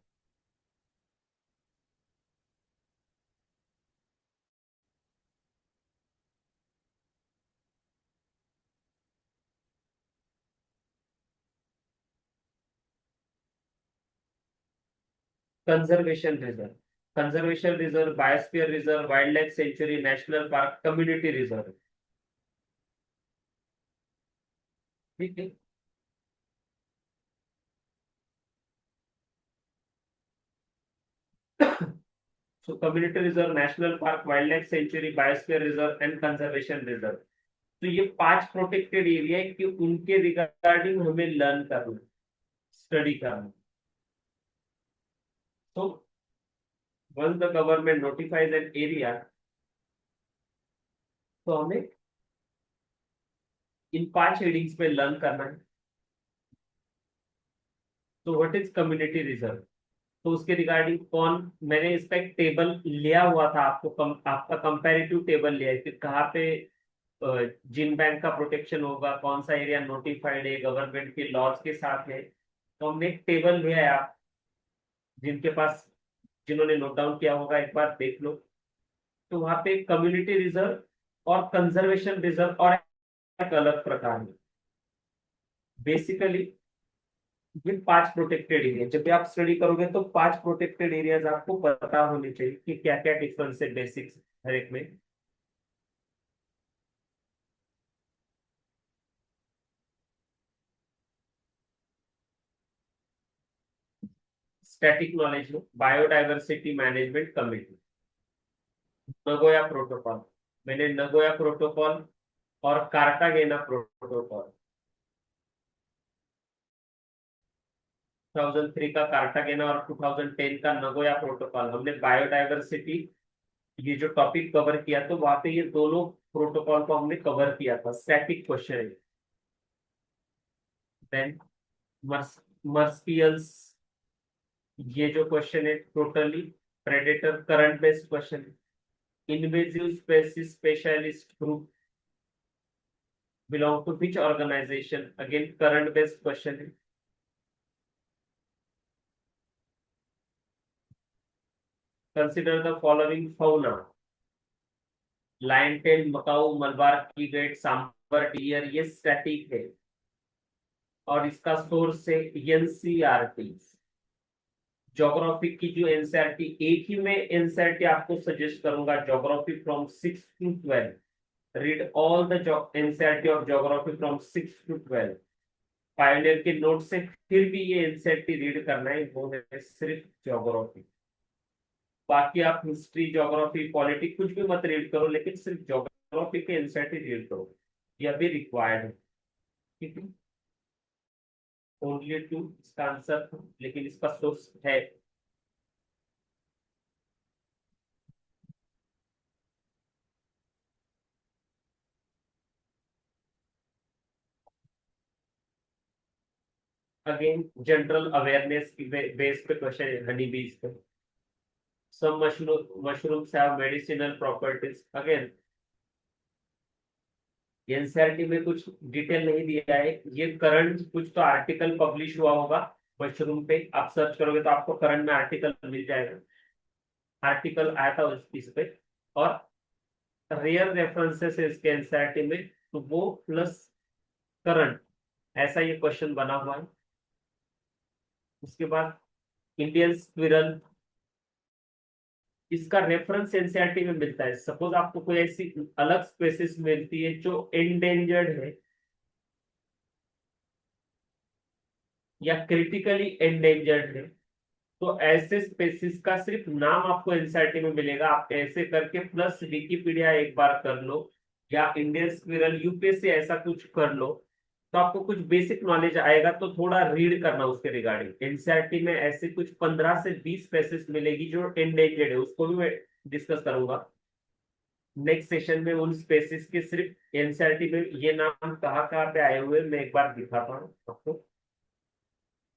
Conservation reserve, conservation reserve, biosphere reserve, wildlife sanctuary, national park, community reserve. ठीक है। So community reserve, national park, wildlife sanctuary, biosphere reserve and conservation reserve. तो ये 5 protected area है कि उनके regarding हमें learn करना, study करना। तो once the government notifies an area, तो हमें इन 5 हेडिंग्स पे लर्न करना है। तो व्हाट इज कम्युनिटी रिजर्व, तो उसके रिगार्डिंग कौन, मैंने इसका एक टेबल लिया हुआ था, आपका कंपैरेटिव टेबल लिया है कि कहाँ पे जिन बैंक का प्रोटेक्शन होगा, कौन सा एरिया नोटिफाइड है, गवर्नमेंट के लॉज के साथ है। तो हमने एक टेबल लिया है, आप जिनके पास, जिन्होंने नोट डाउन किया होगा एक बार देख लो। तो वहां पे कम्युनिटी रिजर्व और कंजर्वेशन रिजर्व और एक अलग प्रकार है। बेसिकली ये 5 प्रोटेक्टेड एरिया, जब भी आप स्टडी करोगे तो 5 प्रोटेक्टेड एरियाज आपको पता होने चाहिए कि क्या क्या डिफरेंस है बेसिक्स हर एक में। स्टैटिक नॉलेज में biodiversity management committee, Nagoya protocol. मैंने नगोया प्रोटोकॉल और कार्टागेना प्रोटोकॉल, 2003 का कार्टागेना और 2010 का नगोया प्रोटोकॉल, हमने बायोडाइवर्सिटी ये जो टॉपिक कवर किया तो वहां पे ये दोनों प्रोटोकॉल को हमने कवर किया था। स्टैटिक क्वेश्चन है। देन मर्स्कियल्स, ये जो क्वेश्चन है totally predator current based question है। Invasive species specialist group belong to which organisation, again current based question है। Consider the following fauna, lion tail, macaque, Malabar civet, sambar deer, ये static है और इसका सोर्स है एनसीईआरटी। ज्योग्राफी की जो एनसीईआरटी, एक ही मैं एनसीईआरटी आपको सजेस्ट करूंगा, geography from 6 to 12, read all the NCERT of geography from 6 to 12। Pioneer के नोट से फिर भी ये एनसीईआरटी रीड करना है, वो है सिर्फ ज्योग्राफी। बाकी आप हिस्ट्री, ज्योग्राफी, पॉलिटिक्स कुछ भी मत रीड करो, लेकिन सिर्फ ज्योग्राफी के एनसीईआरटी रीड करो, यह भी रिक्वायर्ड है। ठीक है, ओनली टू इसका आंसर, लेकिन इसका सोर्स है। अगेन जनरल अवेयरनेस की बेस पे क्वेश्चन है, हनी बीज पे। Some mushrooms have medicinal properties, again NCERT में कुछ डिटेल नहीं दिया है, ये करंट कुछ तो आर्टिकल पब्लिश हुआ होगा मशरूम पे, आप सर्च करोगे तो आपको करंट में आर्टिकल मिल जाएगा, आर्टिकल आया था इस पे। और रेयर रेफरेंसेस है इसके एनसीईआरटी में, तो वो प्लस करंट, ऐसा ये क्वेश्चन बना हुआ है। उसके बाद इंडियन स्क्विरल, इसका रेफरेंस एनसीईआरटी में मिलता है। सपोज आपको कोई ऐसी अलग स्पेसिस मिलती है जो एंडेंजर्ड है या क्रिटिकली एंडेंजर्ड है, तो ऐसे स्पेसिस का सिर्फ नाम आपको एनसीईआरटी में मिलेगा। आप ऐसे करके प्लस विकिपीडिया एक बार कर लो या इंडियन स्क्विरल यूपीएससी ऐसा कुछ कर लो, तो आपको कुछ बेसिक नॉलेज आएगा। तो थोड़ा रीड करना उसके रिगार्डिंग। एनसीईआरटी में ऐसे कुछ 15 से 20 स्पेसिस मिलेगी जो एंडेंजर्ड है, उसको भी मैं डिस्कस करूंगा नेक्स्ट सेशन में। उन स्पेसिस के सिर्फ एनसीईआरटी में ये नाम कहाँ कहाँ पे आए हुए मैं एक बार दिखाता हूँ आपको।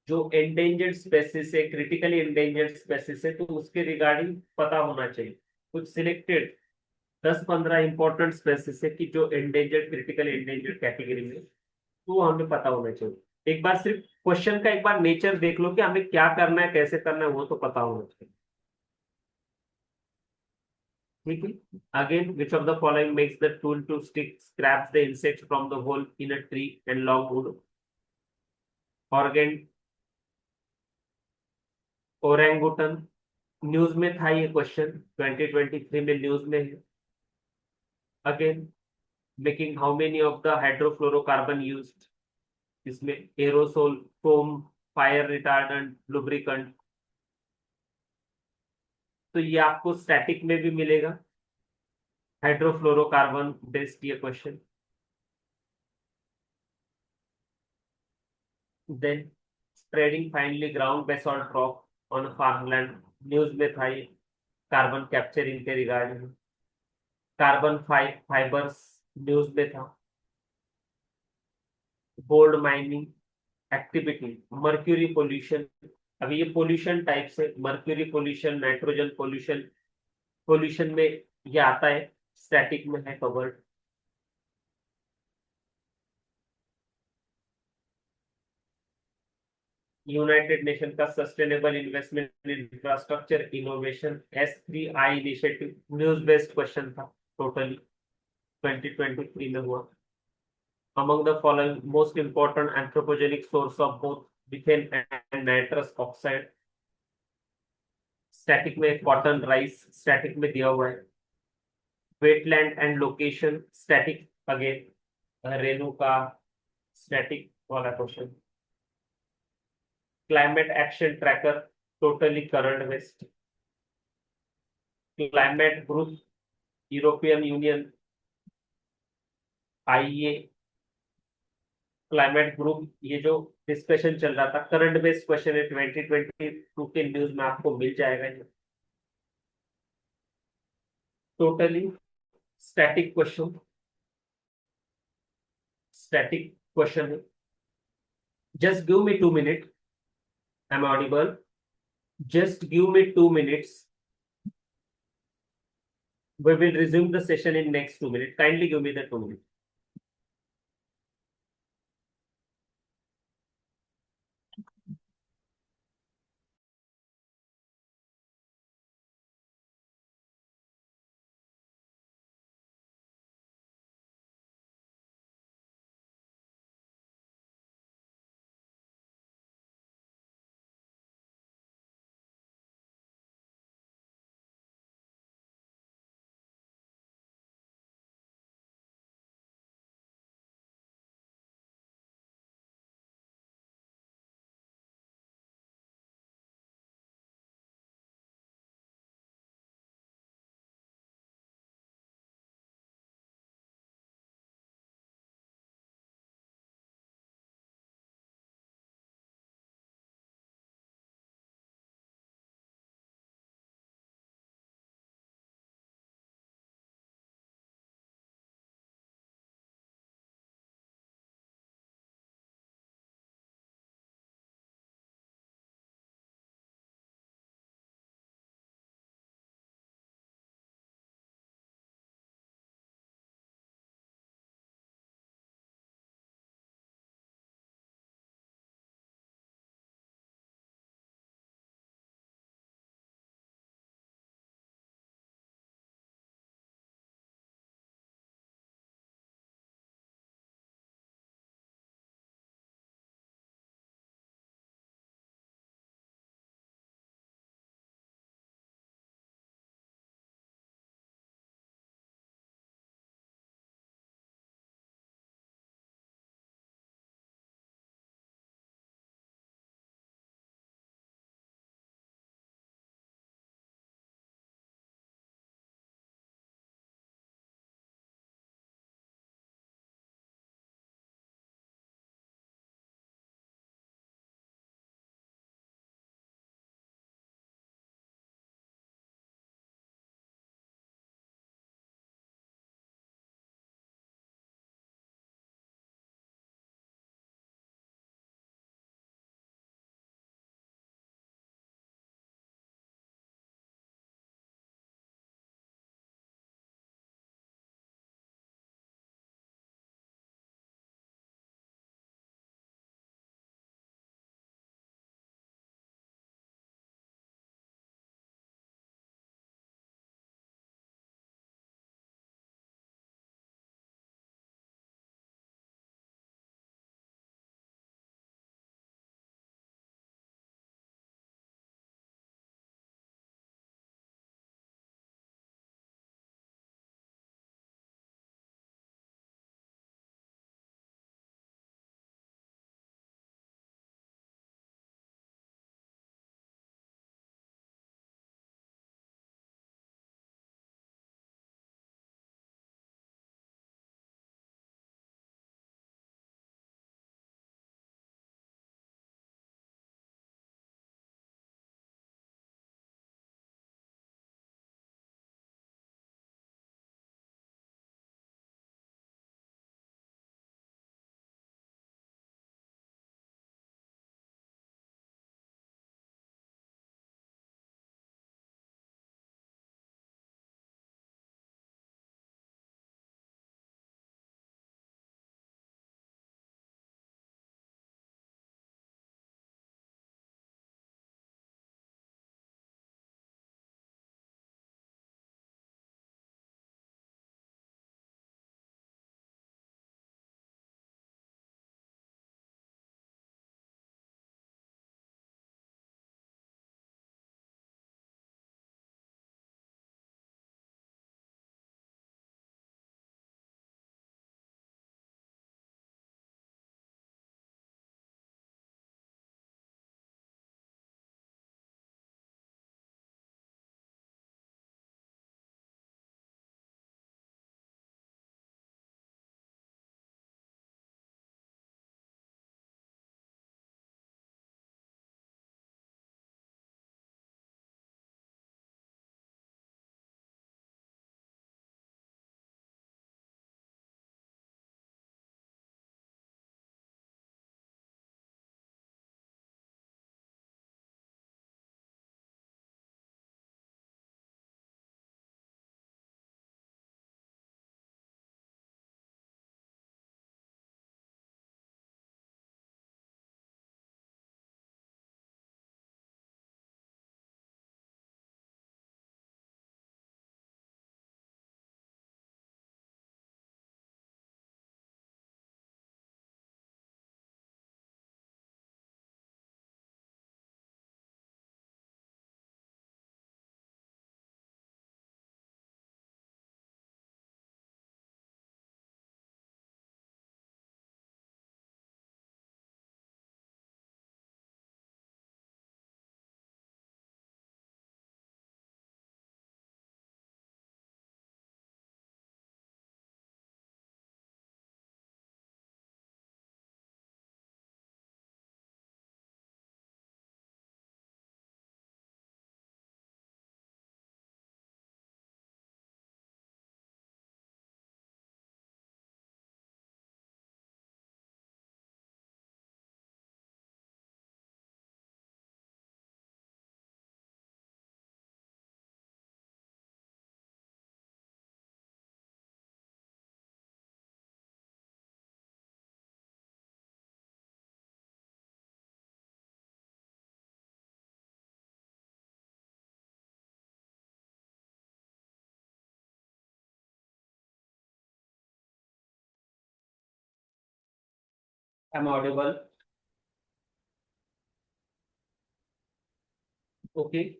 जो एंडेंजर्ड स्पेसिस है, क्रिटिकली एंडेंजर्ड स्पेसिस है, तो उसके रिगार्डिंग पता होना चाहिए। कुछ सिलेक्टेड 10-15 इंपॉर्टेंट स्पेसिस है कि जो एंडेंजर्ड, क्रिटिकली एंडेंजर्ड कैटेगरी में, तो हमें पता होना चाहिए। एक बार सिर्फ क्वेश्चन का एक बार नेचर देख लो कि हमें क्या करना है, कैसे करना है, वो तो पता होना चाहिए। ठीक है, again which of the following makes the tool to stick scraps the insects from the hole in a tree and long wood, organ, orangutan. News में था ये क्वेश्चन, 2023 में न्यूज में है। Again, making how many of the hydrofluorocarbon used, इसमें aerosol, foam, fire retardant, lubricant. तो ये आपको स्टैटिक में भी मिलेगा, हाइड्रोफ्लोरोकार्बन बेस्ड ये question. Then spreading finely ground basalt rock on farmland, news में था ये, कार्बन कैप्चरिंग के रिगार्डिंग। कार्बन फाइबर्स, न्यूज में था। Gold mining activity, mercury pollution. अभी ये पोल्यूशन टाइप से mercury pollution, nitrogen pollution, pollution में ये आता है, स्टैटिक में है कवर्ड। यूनाइटेड नेशन का sustainable investment in infrastructure innovation, S3I initiative, news based question था, टोटली 2023 में हुआ। among the following most important anthropogenic source of both methane and nitrous oxide, static में कॉटन राइस, स्टैटिक में दिया हुआ है। Wetland and location, static again Renu का, static वाला question. Climate action tracker, totally current based, climate group, European union, आईए, climate group, ये जो डिस्कशन चल रहा था करंट बेस्ड क्वेश्चन है, 2022 के न्यूज में आपको मिल जाएगा ये। Totally static question, static question है। Just give me 2 minute, I am audible? Just give me 2 minutes. We will resume the session in next 2 minutes. Kindly give me the 2 minutes. am audible? Okay.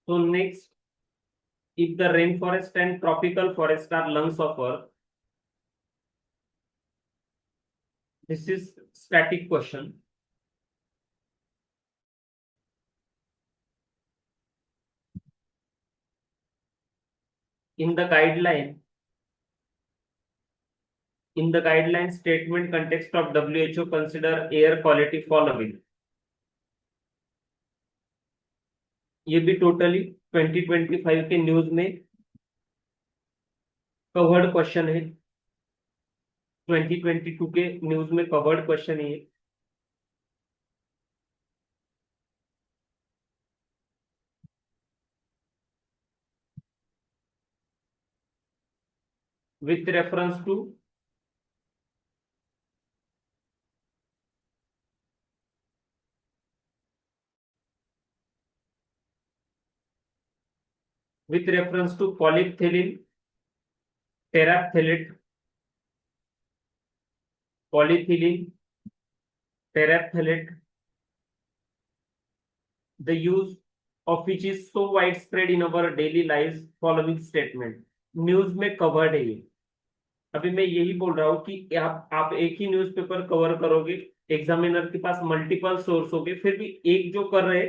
So next, if the rainforest and tropical forest are lungs of Earth, this is static question. In the guideline, statement context of WHO consider air quality following. ये भी totally 2025 के news में covered question है। 2022 के news में covered question है। With reference to polyethylene, terephthalate, polyethylene, terephthalate, the use of which is so widespread in our daily lives following statement। News में covered है ये। अभी मैं यही बोल रहा हूँ कि आप एक ही न्यूज़पेपर कवर करोगे, एग्जामिनर के पास मल्टीपल सोर्स होंगे, फिर भी एक जो कर रहे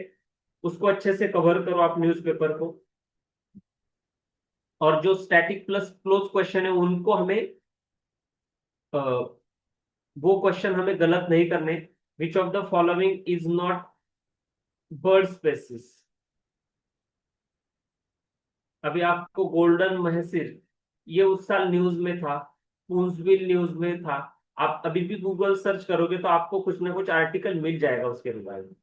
उसको अच्छे से कवर करो आप न्यूज़पेपर को। और जो स्टैटिक प्लस क्लोज क्वेश्चन है उनको हमें वो क्वेश्चन हमें गलत नहीं करने। Which of the following is not bird species. अभी आपको गोल्डन महसिर ये उस साल न्यूज में था, पूंसविल न्यूज में था। आप अभी भी गूगल सर्च करोगे तो आपको कुछ ना कुछ आर्टिकल मिल जाएगा उसके रिगार्डिंग।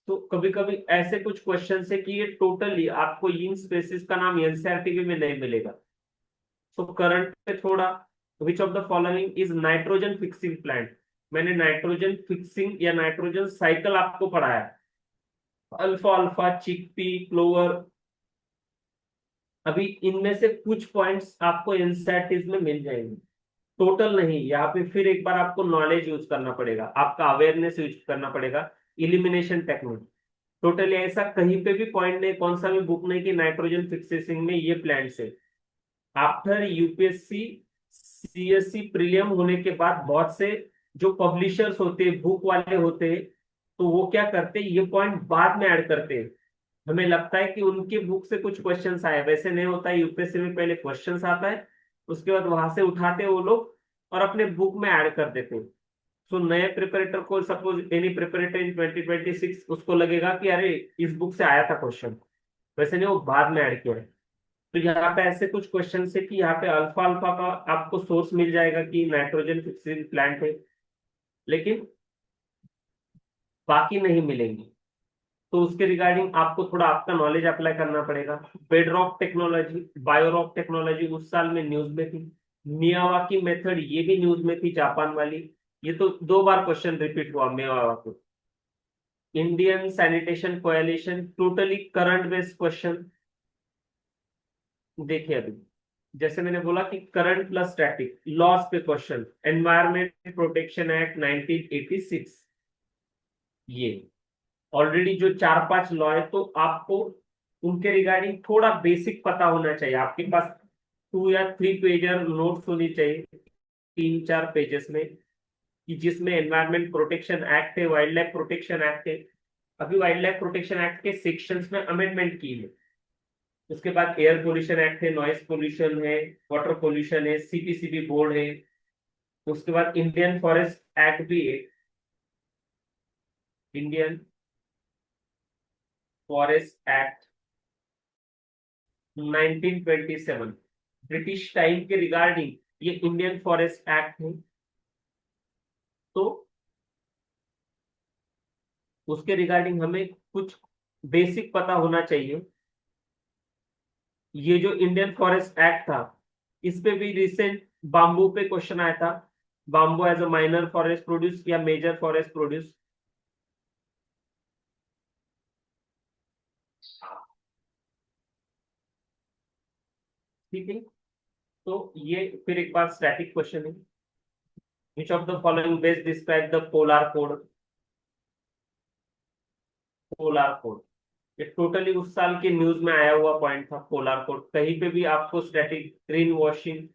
तो कभी कभी ऐसे कुछ क्वेश्चन है कि ये टोटली आपको इन स्पेसिस का नाम एनसीईआरटी में नहीं मिलेगा। सो करंट पे थोड़ा, विच of the following is nitrogen fixing plant. मैंने नाइट्रोजन फिक्सिंग या नाइट्रोजन साइकिल आपको पढ़ाया। Alpha alpha, chickpea, clover. अभी इनमें से कुछ पॉइंट्स आपको एनसीईआरटी में मिल जाएंगे, टोटल नहीं। यहाँ पे फिर एक बार आपको नॉलेज यूज करना पड़ेगा, आपका अवेयरनेस यूज करना पड़ेगा, इलिमिनेशन टेक्निक। टोटली ऐसा कहीं पे भी पॉइंट नहीं, कौन सा भी बुक नहीं कि नाइट्रोजन फिक्सेसिंग में ये प्लांट से। आफ्टर यूपीएससी सीएससी प्रीलियम होने के बाद बहुत से जो पब्लिशर्स होते हैं, बुक वाले होते हैं, तो वो क्या करते हैं, ये पॉइंट बाद में ऐड करते हैं। हमें लगता है कि उनके बुक से कुछ क्वेश्चंस आए, वैसे नहीं होता है। यूपीएससी में पहले क्वेश्चंस आता है, उसके बाद वहां से उठाते हैं वो लोग और अपने बुक में ऐड कर देते हैं। सो नए प्रिपरेटर को, सपोज एनी प्रिपरेटर इन 2026, उसको लगेगा कि अरे इस बुक से आया था क्वेश्चन, वैसे नहीं, वो बाद में ऐड किया है। तो यहाँ पे ऐसे कुछ क्वेश्चन है कि यहाँ पे अल्फा अल्फा का आपको सोर्स मिल जाएगा कि नाइट्रोजन फिक्सिंग प्लांट है, लेकिन बाकी नहीं मिलेंगे। तो उसके रिगार्डिंग आपको थोड़ा आपका नॉलेज अप्लाई करना पड़ेगा। बेडरॉक टेक्नोलॉजी, बायोरॉक टेक्नोलॉजी उस साल में न्यूज में थी। मियावाकी मेथड ये भी न्यूज में थी, जापान वाली। ये तो 2 बार क्वेश्चन रिपीट हुआ Miyawaki. Indian sanitation coalition, totally current based question. देखिए अभी जैसे मैंने बोला कि करंट प्लस स्टैटिक लॉस पे क्वेश्चन, एनवायरमेंट प्रोटेक्शन एक्ट 1986, ये ऑलरेडी जो 4-5 लॉ है, तो आपको उनके रिगार्डिंग थोड़ा बेसिक पता होना चाहिए। आपके पास 2 या 3 पेजर नोट्स होनी चाहिए, 3-4 पेजेस में, कि जिसमें एनवायरमेंट प्रोटेक्शन एक्ट है, वाइल्ड लाइफ प्रोटेक्शन एक्ट है। अभी वाइल्ड लाइफ प्रोटेक्शन एक्ट के सेक्शंस में अमेंडमेंट की है। उसके बाद एयर पोल्यूशन एक्ट है, नॉइस पोल्यूशन है, वाटर पोल्यूशन है, सीपीसीबी बोर्ड है। उसके बाद इंडियन फॉरेस्ट एक्ट भी है, Indian forest act 1927, British time के रिगार्डिंग ये इंडियन फॉरेस्ट एक्ट है। तो उसके रिगार्डिंग हमें कुछ बेसिक पता होना चाहिए। ये जो इंडियन फॉरेस्ट एक्ट था, इस पे भी रिसेंट बाम्बू पे क्वेश्चन आया था। Bamboo as a minor forest produce या मेजर फॉरेस्ट प्रोड्यूस। ठीक है, तो ये फिर एक बार स्टैटिक क्वेश्चन है। Which of the following best describe the polar code. Polar code ये टोटली उस साल के न्यूज में आया हुआ पॉइंट था। पोलर कोड कहीं पे भी आपको static green washing,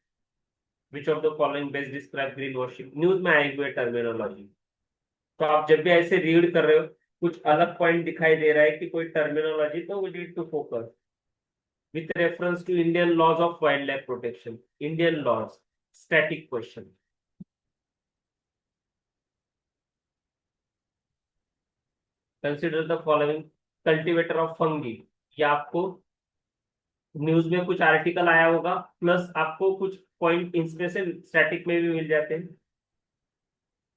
which of the following best describe green washing, news में आई हुई है टर्मिनोलॉजी। तो आप जब भी ऐसे रीड कर रहे हो, कुछ अलग पॉइंट दिखाई दे रहा है कि कोई टर्मिनोलॉजी, तो we need to focus with reference to Indian laws of wildlife protection. Indian laws. Static question. Consider the following. Cultivator of fungi. ये आपको न्यूज में कुछ आर्टिकल आया होगा, प्लस आपको कुछ पॉइंट इसमें से स्टैटिक में भी मिल जाते हैं।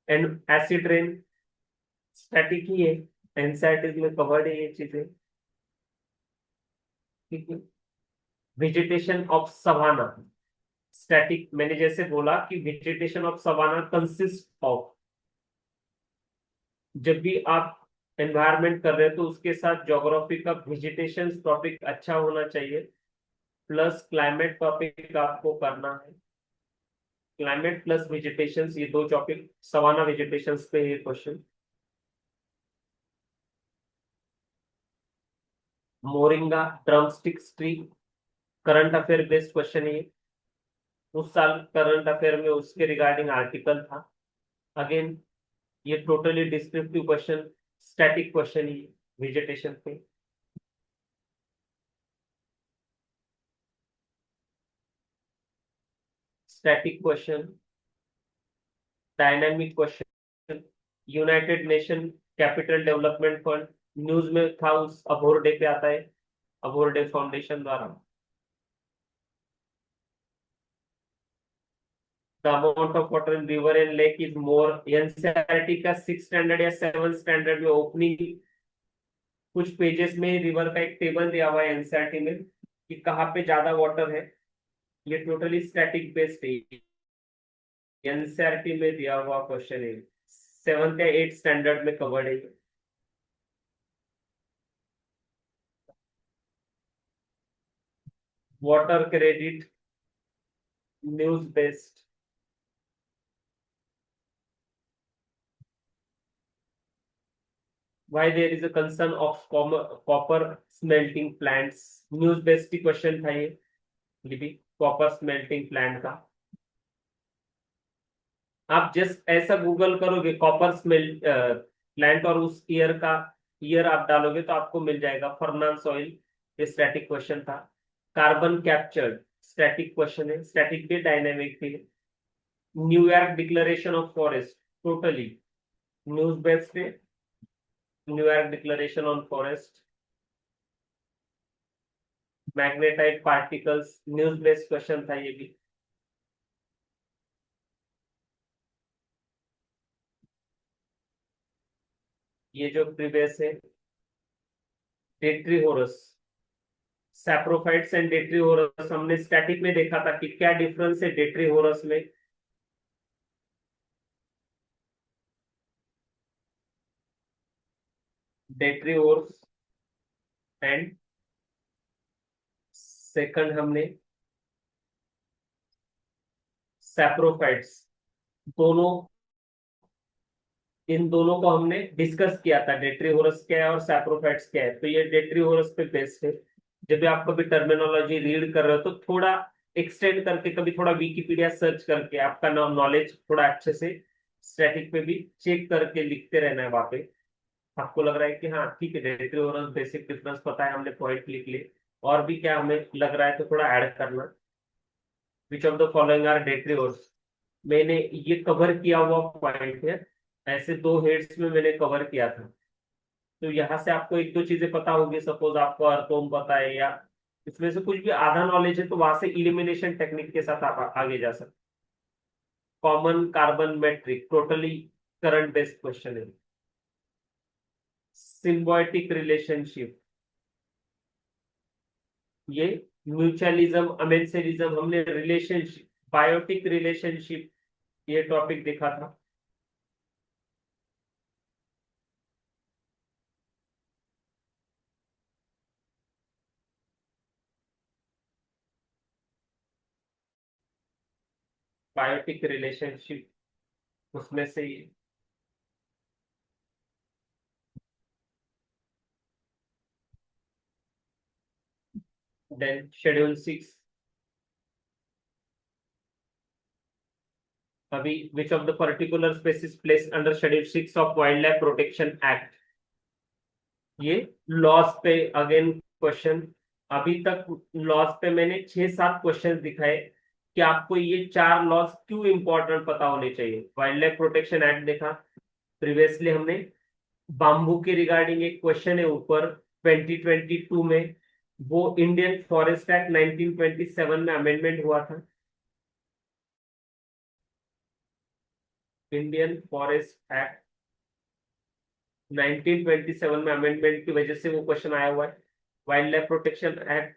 एंड एसिड रेन स्टैटिक ही है, एनसीईआरटी में कवर्ड है ये चीजें। ठीक है। वेजिटेशन ऑफ सवाना स्टैटिक, मैंने जैसे बोला कि vegetation of savanna consist of, जब भी आप एनवायरनमेंट कर रहे हो तो उसके साथ ज्योग्राफी का वेजिटेशन टॉपिक अच्छा होना चाहिए, प्लस क्लाइमेट टॉपिक आपको करना है। क्लाइमेट प्लस वेजिटेशन, ये दो टॉपिक सवाना वेजिटेशन पे ये question. Moringa drumsticks tree, current affair based question है ये। उस साल करंट अफेयर में उसके रिगार्डिंग आर्टिकल था। अगेन ये totally descriptive question, static question ही वेजिटेशन पे। Static question, dynamic question, United Nation capital development fund, news में था उस अभोर डे पे आता है, अभोर डे फाउंडेशन द्वारा। The amount of water in river and lake is more, NCERT का 6 स्टैंडर्ड या 7 स्टैंडर्ड में ओपनिंग कुछ पेजेस में रिवर का एक टेबल दिया हुआ है एनसीईआरटी में कि कहाँ पे ज्यादा वाटर है। ये टोटली स्टैटिक बेस्ड है, एनसीईआरटी में दिया हुआ क्वेश्चन है, 7th या 8th स्टैंडर्ड में कवर्ड है। Water credit news based. Why there is a concern of copper smelting plants, news based question था ये लिपि, कॉपर स्मेल्टिंग प्लांट का। आप जस्ट ऐसा गूगल करोगे कॉपर स्मेल प्लांट और उस ईयर का ईयर आप डालोगे तो आपको मिल जाएगा। फर्नांस ऑयल, ये स्टैटिक क्वेश्चन था। कार्बन कैप्चर्ड स्टैटिक क्वेश्चन है, स्टैटिक भी डायनेमिक भी। New York declaration of forest totally news based है। New York declaration on forest. Magnetite particles news based question था ये भी। ये जो प्रीवियस है डेट्रीहोरस, सैप्रोफाइट्स एंड डेट्रीहोरस, हमने स्टैटिक में देखा था कि क्या डिफरेंस है डेट्रीहोरस में। डेट्रीहोरस एंड सेकंड हमने सैप्रोफाइट्स, दोनों, इन दोनों को हमने डिस्कस किया था, डेट्रीहोरस क्या है और सैप्रोफाइट्स क्या है। तो ये डेट्रीहोरस पे बेस्ड है। जब भी आप कभी टर्मिनोलॉजी रीड कर रहे हो तो थोड़ा एक्सटेंड करके, कभी थोड़ा विकिपीडिया सर्च करके आपका नॉलेज थोड़ा अच्छे से स्टैटिक पे भी चेक करके लिखते रहना है वहां पे। आपको लग रहा है कि हाँ ठीक है डेट्रीहोरस बेसिक डिफरेंस पता है, हमने पॉइंट लिख लिए, और भी क्या हमें लग रहा है तो थोड़ा ऐड करना। Which of the following are detritivores, मैंने ये कवर किया हुआ पॉइंट है, ऐसे दो हेड्स में मैंने कवर किया था। तो यहाँ से आपको एक दो चीजें पता होगी, सपोज आपको अर्थोम पता है या इसमें से कुछ भी आधा नॉलेज है, तो वहां से इलिमिनेशन टेक्निक के साथ आप आगे जा सकते। Common carbon metric totally current based question है। सिम्बायोटिक रिलेशनशिप, ये म्यूचुअलिज्म अमेंसेरिज्म, हमने रिलेशनशिप बायोटिक रिलेशनशिप ये टॉपिक देखा था। बायोटिक रिलेशनशिप उसमें से देन शेड्यूल 6, अभी which of the particular species place under schedule 6 of wildlife protection act, ये लॉस पे अगेन क्वेश्चन। अभी तक लॉस पे मैंने 6-7 क्वेश्चन दिखाए कि आपको ये 4 लॉस क्यों इंपॉर्टेंट पता होने चाहिए। वाइल्ड लाइफ प्रोटेक्शन एक्ट देखा प्रीवियसली हमने, बाम्बू के रिगार्डिंग एक क्वेश्चन है ऊपर 2022 में, वो इंडियन फॉरेस्ट एक्ट 1927 में अमेंडमेंट हुआ था। इंडियन फॉरेस्ट एक्ट 1927 में अमेंडमेंट की वजह से वो क्वेश्चन आया हुआ है। वाइल्ड लाइफ प्रोटेक्शन एक्ट,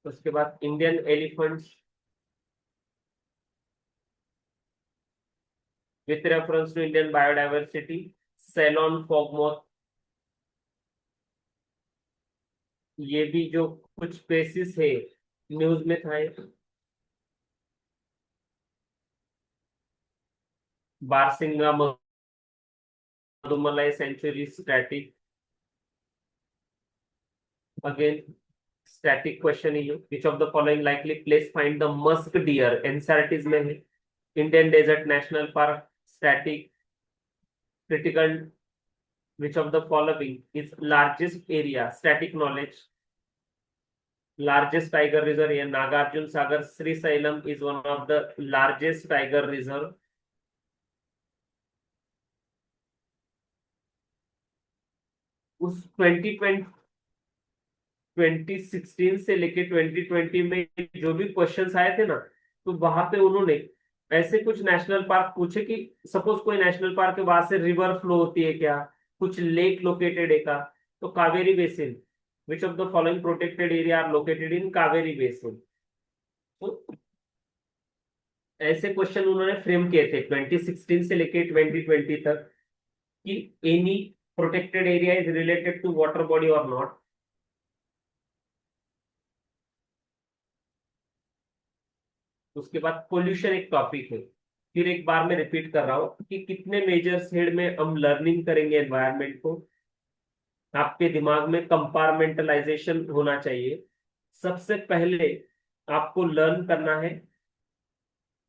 उसके बाद Indian elephants with reference to Indian biodiversity, Ceylon frogmouth, ये भी जो कुछ स्पेसिस है न्यूज में था ये। Barasingha Mudumalai sanctuary static, again static question ही है। Which of the following likely place find the musk deer, NCERT में है। Indian desert national park static, critical, which of the following is largest area, static knowledge, largest tiger reserve here, Nagarjun Sagar Sri Sailam is one of the largest tiger reserve। उस 2016 से लेके 2020 में जो भी questions आए थे ना, तो वहां पे उन्होंने ऐसे कुछ नेशनल पार्क पूछे कि सपोज कोई नेशनल पार्क है, वहां से रिवर फ्लो होती है क्या, कुछ लेक लोकेटेड है का, तो Kaveri basin, which of the following protected area are located in Kaveri basin. तो ऐसे क्वेश्चन उन्होंने फ्रेम किए थे 2016 से लेके 2020 तक, कि any protected area is related to water body और नॉट। उसके बाद पोल्यूशन एक टॉपिक है, फिर एक बार मैं रिपीट कर रहा हूँ कि कितने मेजर हेड में हम लर्निंग करेंगे एनवायरनमेंट को। आपके दिमाग में कंपार्टमेंटलाइजेशन होना चाहिए। सबसे पहले आपको लर्न करना है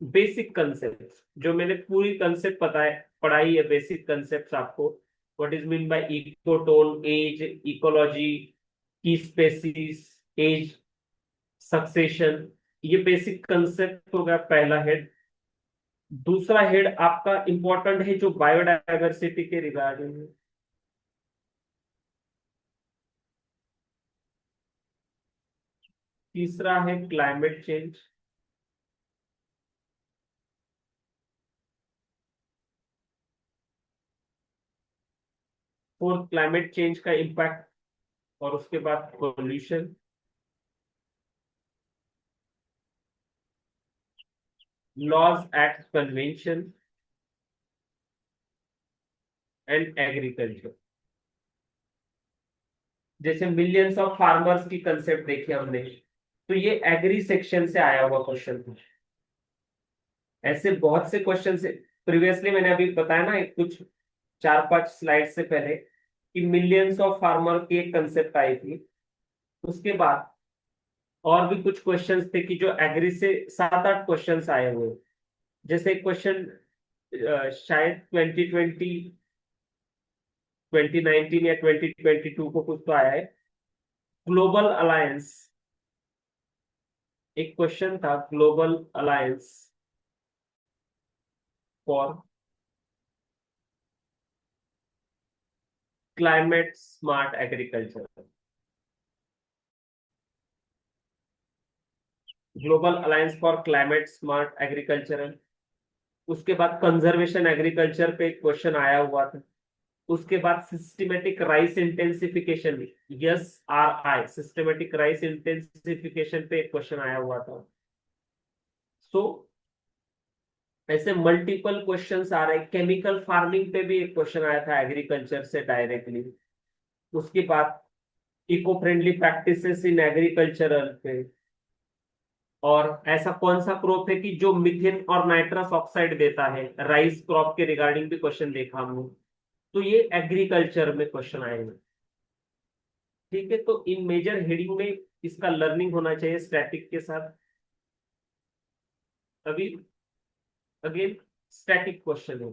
बेसिक कंसेप्ट, जो मैंने पूरी कंसेप्ट पता है पढ़ाई है, बेसिक कंसेप्ट आपको। What is mean by ecotone, edge, ecology, की स्पेसीज, एज, सक्सेशन, ये बेसिक कंसेप्ट होगा पहला हेड। दूसरा हेड आपका इंपॉर्टेंट है जो बायोडायवर्सिटी के रिगार्डिंग है। तीसरा है climate change. Fourth climate change का इम्पैक्ट, और उसके बाद pollution, laws act convention and agriculture. जैसे मिलियंस ऑफ फार्मर्स की कंसेप्ट देखी हमने, तो ये एग्री सेक्शन से आया हुआ क्वेश्चन था। ऐसे बहुत से क्वेश्चन से प्रीवियसली मैंने अभी बताया ना, कुछ 4-5 स्लाइड से पहले, कि मिलियंस ऑफ फार्मर की एक कंसेप्ट आई थी। उसके बाद और भी कुछ क्वेश्चंस थे कि जो एग्री से 7-8 क्वेश्चंस आए हुए। जैसे क्वेश्चन शायद 2019 या 2022 को कुछ तो आया है, ग्लोबल अलायंस, एक क्वेश्चन था global alliance for climate smart agriculture, global alliance for climate smart agriculture. उसके बाद कंजर्वेशन एग्रीकल्चर पे क्वेश्चन आया हुआ था। उसके बाद systematic rice intensification, SRI, systematic rice intensification पे एक क्वेश्चन आया हुआ था। सो ऐसे मल्टीपल क्वेश्चंस आ रहे हैं। केमिकल फार्मिंग पे भी एक क्वेश्चन आया था एग्रीकल्चर से डायरेक्टली। उसके बाद eco friendly practices in agricultural पे, और ऐसा कौन सा क्रॉप है कि जो मिथेन और नाइट्रस ऑक्साइड देता है, राइस क्रॉप के रिगार्डिंग भी क्वेश्चन देखा हमने। तो ये एग्रीकल्चर में क्वेश्चन आएगा। ठीक है, तो इन मेजर हेडिंग में इसका लर्निंग होना चाहिए स्टैटिक के साथ। अभी अगेन स्टैटिक क्वेश्चन है,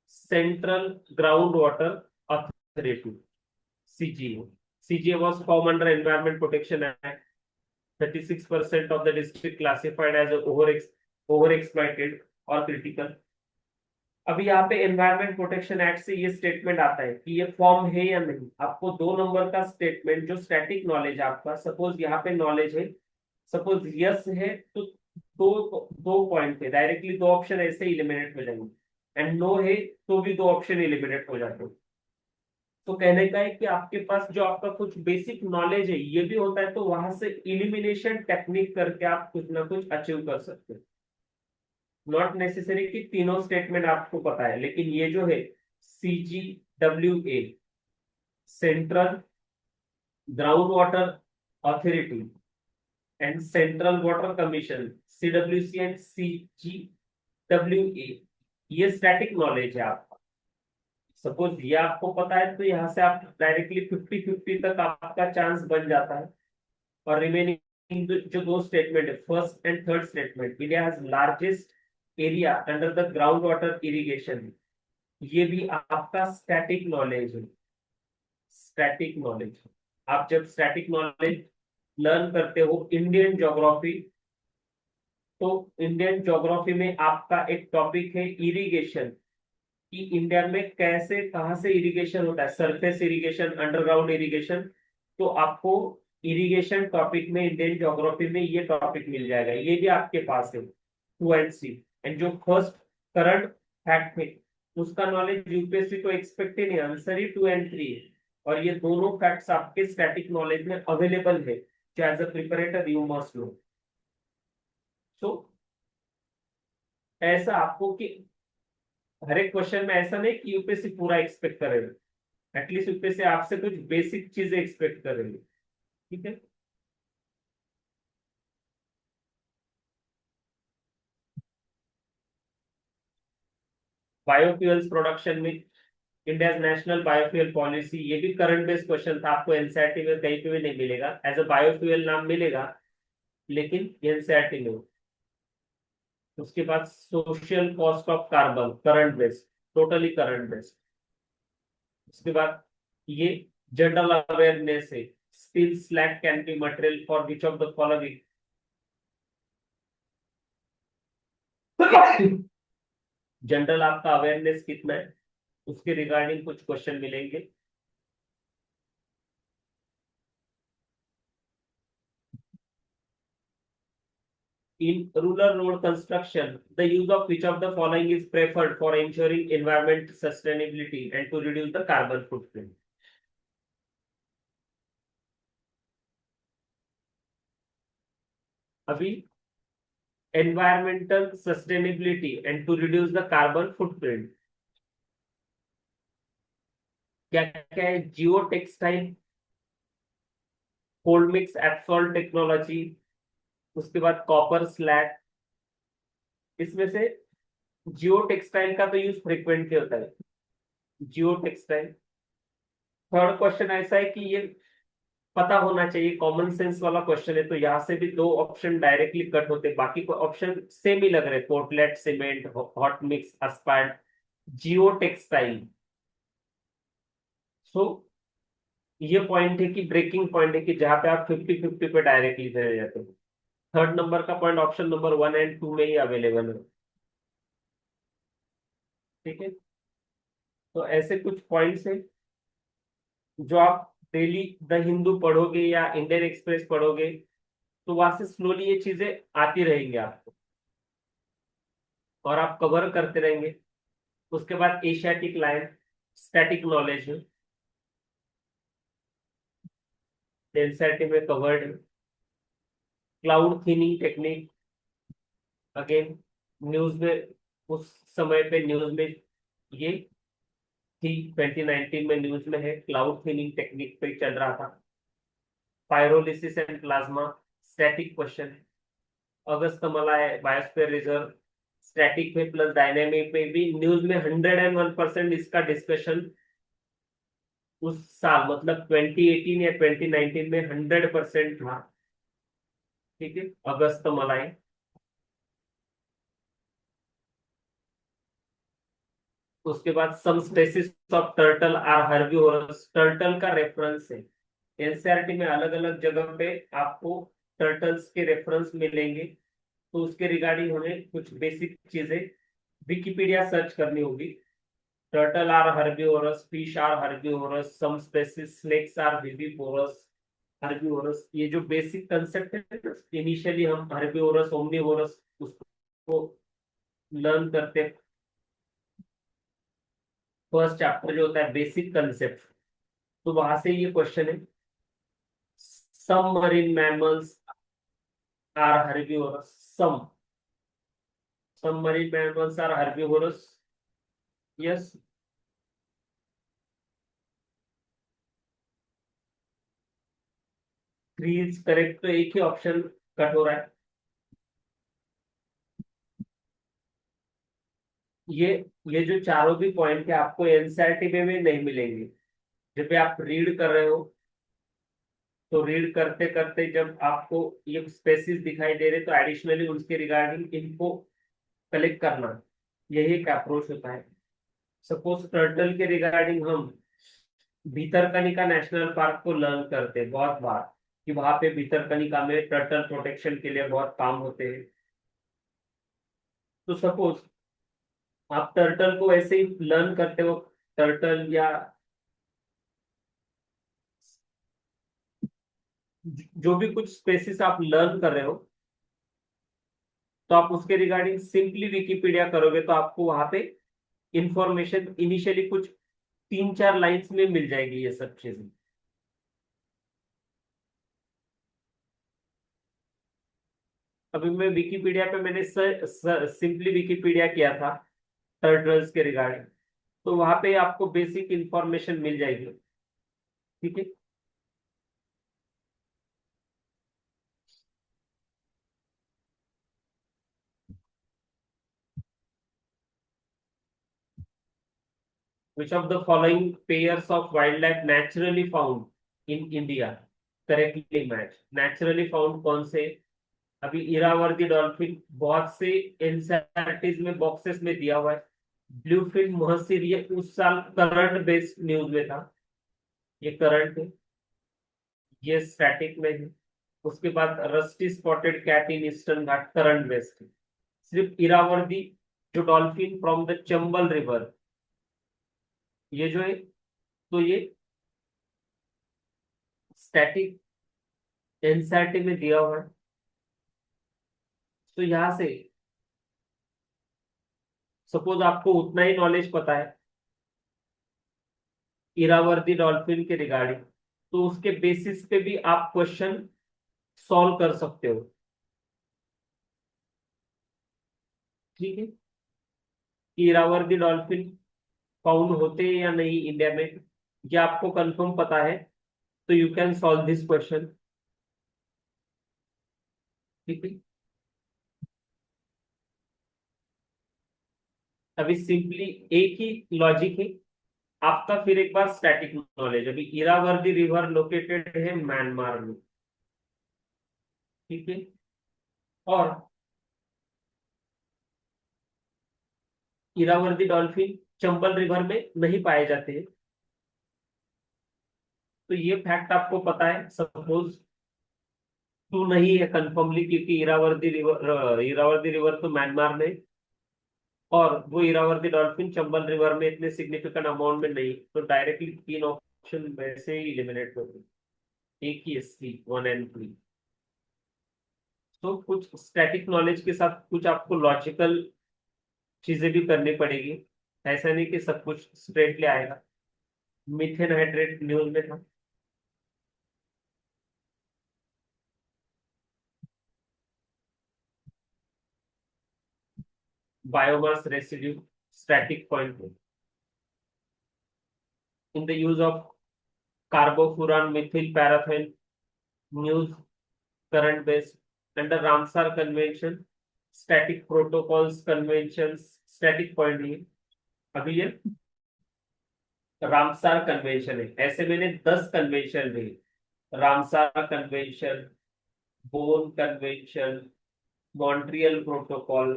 central ground water authority, CGA. CGA was formed under Environment Protection Act. 36% of the district classified as overexploited or critical। अभी यहाँ पे एनवायरमेंट प्रोटेक्शन एक्ट से ये स्टेटमेंट आता है कि ये फॉर्म है या नहीं। आपको 2 नंबर का स्टेटमेंट, जो स्टैटिक नॉलेज आपका, सपोज यहाँ पे नॉलेज है, सपोज यस है, तो दो दो पॉइंट है, डायरेक्टली 2 ऑप्शन ऐसे इलिमिनेट हो जाएंगे। एंड नो है तो भी 2 ऑप्शन इलिमिनेट हो जाते हैं। तो कहने का है कि आपके पास जो आपका कुछ बेसिक नॉलेज है ये भी होता है, तो वहां से इलिमिनेशन टेक्निक करके आप कुछ ना कुछ अचीव कर सकते हैं। नॉट नेसेसरी कि तीनों स्टेटमेंट आपको पता है, लेकिन ये जो है CGWA, central ground water authority and central water commission, CWC and CGWA, ये स्टैटिक नॉलेज है आपका। सपोज ये आपको पता है, तो यहाँ से आप डायरेक्टली 50-50 तक आपका चांस बन जाता है। और रिमेनिंग जो 2 स्टेटमेंट है, first and third statement, India has largest area under the ground water irrigation, ये भी आपका स्टैटिक नॉलेज है। स्टैटिक नॉलेज, आप जब स्टैटिक नॉलेज लर्न करते हो इंडियन ज्योग्राफी, तो इंडियन ज्योग्राफी में आपका एक टॉपिक है इरिगेशन, कि इंडिया में कैसे कहाँ से इरिगेशन होता है, सरफेस इरिगेशन, अंडरग्राउंड इरिगेशन। तो आपको इरिगेशन टॉपिक में इंडियन ज्योग्राफी में ये टॉपिक मिल जाएगा, ये भी आपके पास है 2 and 3। एंड जो फर्स्ट करंट फैक्ट है उसका नॉलेज यूपीएससी को एक्सपेक्ट ही नहीं, आंसर ही 2 and 3 है। और ये दोनों फैक्ट्स आपके स्टैटिक नॉलेज में अवेलेबल है, जो as a preparator you must know. So ऐसा आपको कि हर एक क्वेश्चन में ऐसा नहीं कि यूपीएससी पूरा एक्सपेक्ट करेगा, एटलीस्ट यूपीएससी आपसे कुछ बेसिक चीजें एक्सपेक्ट करेगी। ठीक है, बायोफ्यूल्स प्रोडक्शन में इंडिया नेशनल बायोफ्यूल पॉलिसी, ये भी करंट बेस्ड क्वेश्चन था, आपको एनसीईआरटी में कहीं पे भी नहीं मिलेगा। एज अ बायोफ्यूल नाम मिलेगा, लेकिन एनसीईआरटी में। उसके बाद social cost of carbon, current based, totally current based. उसके बाद ये जनरल अवेयरनेस है, steel slag can be material for which of the following. General आपका अवेयरनेस कितना है, उसके रिगार्डिंग कुछ क्वेश्चन मिलेंगे। In rural road construction, the use of which of the following is preferred for ensuring environment sustainability and to reduce the carbon footprint? अभी environmental sustainability and to reduce the carbon footprint, क्या क्या है? जियो textile, cold mix एप्सॉल्ट technology, उसके बाद copper slag. इसमें से जियो textile का तो यूज फ्रिक्वेंटली होता है, जियो टेक्सटाइल। थर्ड क्वेश्चन ऐसा है कि ये पता होना चाहिए, कॉमन सेंस वाला क्वेश्चन है, तो यहाँ से भी 2 ऑप्शन डायरेक्टली कट होते, बाकी को ऑप्शन सेम ही लग रहे, पोर्टलेट सीमेंट, हॉट मिक्स अस्पार्ट, जियो टेक्सटाइल। सो ये पॉइंट है कि ब्रेकिंग पॉइंट है कि जहां पे आप 50-50 पे डायरेक्टली चले जाते हो। थर्ड नंबर का पॉइंट ऑप्शन नंबर 1 and 2 में ही अवेलेबल है। ठीक है, तो ऐसे कुछ पॉइंट्स हैं जो आप डेली द हिंदू पढ़ोगे या इंडियन एक्सप्रेस पढ़ोगे, तो वहां से स्लोली ये चीजें आती रहेंगी आपको, और आप कवर करते रहेंगे। उसके बाद एशियाटिक लाइन, स्टैटिक नॉलेज है, एनसीईआरटी में कवर्ड है। Cloud thinning technique, again news में, उस समय पे न्यूज में ये थी, 2019 में न्यूज में है, क्लाउड थिनिंग टेक्निक पे चल रहा था। Pyrolysis and plasma, static question है। अगस्त मला है, बायोस्फीयर रिजर्व, स्टैटिक में प्लस डायनेमिक में भी न्यूज में 101% इसका डिस्कशन उस साल मतलब 2018 या 2019 में 100% था। ठीक है, अगस्त मलाई। उसके बाद some species of turtle are herbivorous, turtle का रेफरेंस है। एनसीईआरटी में अलग अलग जगह पे आपको टर्टल्स के रेफरेंस मिलेंगे, तो उसके रिगार्डिंग हमें कुछ बेसिक चीजें विकिपीडिया सर्च करनी होगी। Turtle are herbivorous, fish are herbivorous, some species snakes are viviparous, herbivorous, ये जो बेसिक कंसेप्ट है, इनिशियली हम हर्बीवोरस ओमनीवोरस उसको लर्न करते हैं। फर्स्ट चैप्टर जो होता है बेसिक कंसेप्ट, तो वहां से ये क्वेश्चन है, some marine mammals are herbivorous, some marine mammals are herbivorous, yes. Three is correct, तो एक ही ऑप्शन कट हो रहा है। ये ये जो चारों भी पॉइंट है आपको एनसीईआरटी में भी नहीं मिलेंगे। जब भी आप रीड कर रहे हो, तो रीड करते करते जब आपको ये स्पेसिस दिखाई दे रहे, तो एडिशनली उसके रिगार्डिंग इनको कलेक्ट करना, यही एक अप्रोच होता है। सपोज टर्टल के रिगार्डिंग हम भीतरकनिका नेशनल पार्क को लर्न करते हैं बहुत बार, कि वहां पे भीतरकनिका में टर्टल प्रोटेक्शन के लिए बहुत काम होते हैं। तो सपोज आप टर्टल को ऐसे ही लर्न करते हो, टर्टल या जो भी कुछ स्पेसिस आप लर्न कर रहे हो, तो आप उसके रिगार्डिंग सिंपली विकिपीडिया करोगे तो आपको वहां पे इंफॉर्मेशन इनिशियली कुछ 3-4 लाइंस में मिल जाएगी ये सब चीजें। अभी मैं विकिपीडिया पे मैंने सिंपली विकिपीडिया किया था टर्टल्स के रिगार्डिंग, तो वहां पे आपको बेसिक इंफॉर्मेशन मिल जाएगी। ठीक है। Which of the following pairs of wild life naturally found in India, correctly match, naturally found कौन से। अभी इरावती डॉल्फिन बहुत से एनसीईआरटीज में बॉक्सेस में दिया हुआ है। ब्लू फिन महसीर, ये उस साल करंट बेस्ड न्यूज में था, ये करंट है, ये स्टैटिक में है। उसके बाद rusty spotted cat in Eastern Ghat, current based है। सिर्फ इरावती जो dolphin from the Chambal river, ये जो है, तो ये स्टैटिक एनसीईआरटी में दिया हुआ है। तो यहां से सपोज आपको उतना ही नॉलेज पता है इरावती डॉल्फिन के रिगार्डिंग, तो उसके बेसिस पे भी आप क्वेश्चन सॉल्व कर सकते हो। ठीक है, कि इरावती डॉल्फिन फाउंड होते हैं या नहीं इंडिया में, ये आपको कंफर्म पता है, तो you can solve this question. ठीक है। अभी सिंपली एक ही लॉजिक है आपका, फिर एक बार स्टैटिक नॉलेज। अभी इरावती रिवर लोकेटेड है म्यांमार में। ठीक है। और इरावती डॉल्फिन चंबल रिवर में नहीं पाए जाते हैं, तो ये फैक्ट आपको पता है। सपोज टू नहीं है कंफर्मली, क्योंकि इरावती रिवर तो म्यांमार में, और वो इरावती डॉल्फिन चंबल रिवर में इतने सिग्निफिकेंट अमाउंट में नहीं, तो डायरेक्टली तीन ऑप्शन वैसे ही एलिमिनेट हो गए। एक ही सी 1 and 3। तो कुछ स्टैटिक नॉलेज के साथ कुछ आपको लॉजिकल चीजें भी करनी पड़ेगी, ऐसा नहीं कि सब कुछ स्ट्रेटली आएगा। मीथेन हाइड्रेट न्यूज में था। Biomass residue static point in the use of carbofuran Mithil paraffin, news current based. Under Ramsar convention, static protocols convention, static point ये, अभी ये रामसार कन्वेंशन है। ऐसे मैंने 10 कन्वेंशन लिए, Ramsar convention, Bonn convention, Montreal protocol,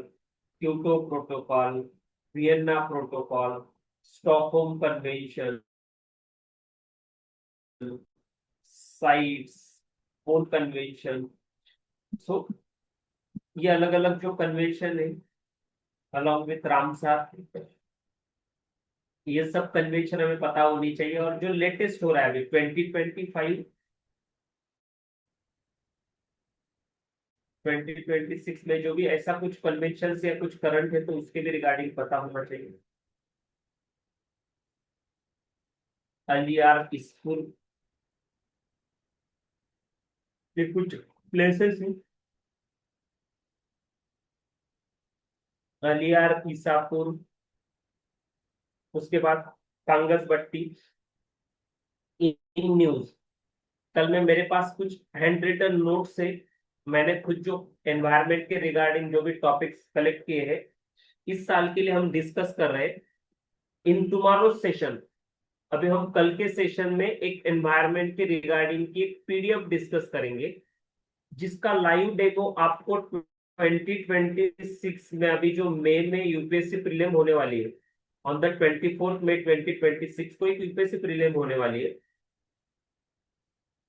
Kyoto protocol, Vienna protocol, Stockholm convention, CITES, Bonn convention. So ये अलग अलग जो कन्वेंशन है अलॉन्ग विथ रामसार, ये सब कन्वेंशन हमें पता होनी चाहिए। और जो लेटेस्ट हो रहा है अभी 2025 2026 में जो भी ऐसा कुछ कन्वेंशन या कुछ करंट है तो उसके भी रिगार्डिंग पता होना चाहिए। अलियार स्कूल, ये कुछ प्लेसेस हैं, अलियार, ईसापुर, उसके बाद कांगस बट्टी, इन न्यूज। कल में मेरे पास कुछ हैंड रिटन नोट से मैंने खुद जो एनवायरमेंट के रिगार्डिंग जो भी टॉपिक्स कलेक्ट किए हैं इस साल के लिए हम डिस्कस कर रहे हैं इन टुमारो सेशन। अभी हम कल के सेशन में एक एनवायरमेंट के रिगार्डिंग की एक पीडीएफ डिस्कस करेंगे जिसका लाइव डेमो आपको 2026 में, अभी जो मई में यूपीएससी प्रीलिम होने वाली है, ऑन द 24 मई 2026 को एक यूपीएससी प्रीलिम होने वाली है।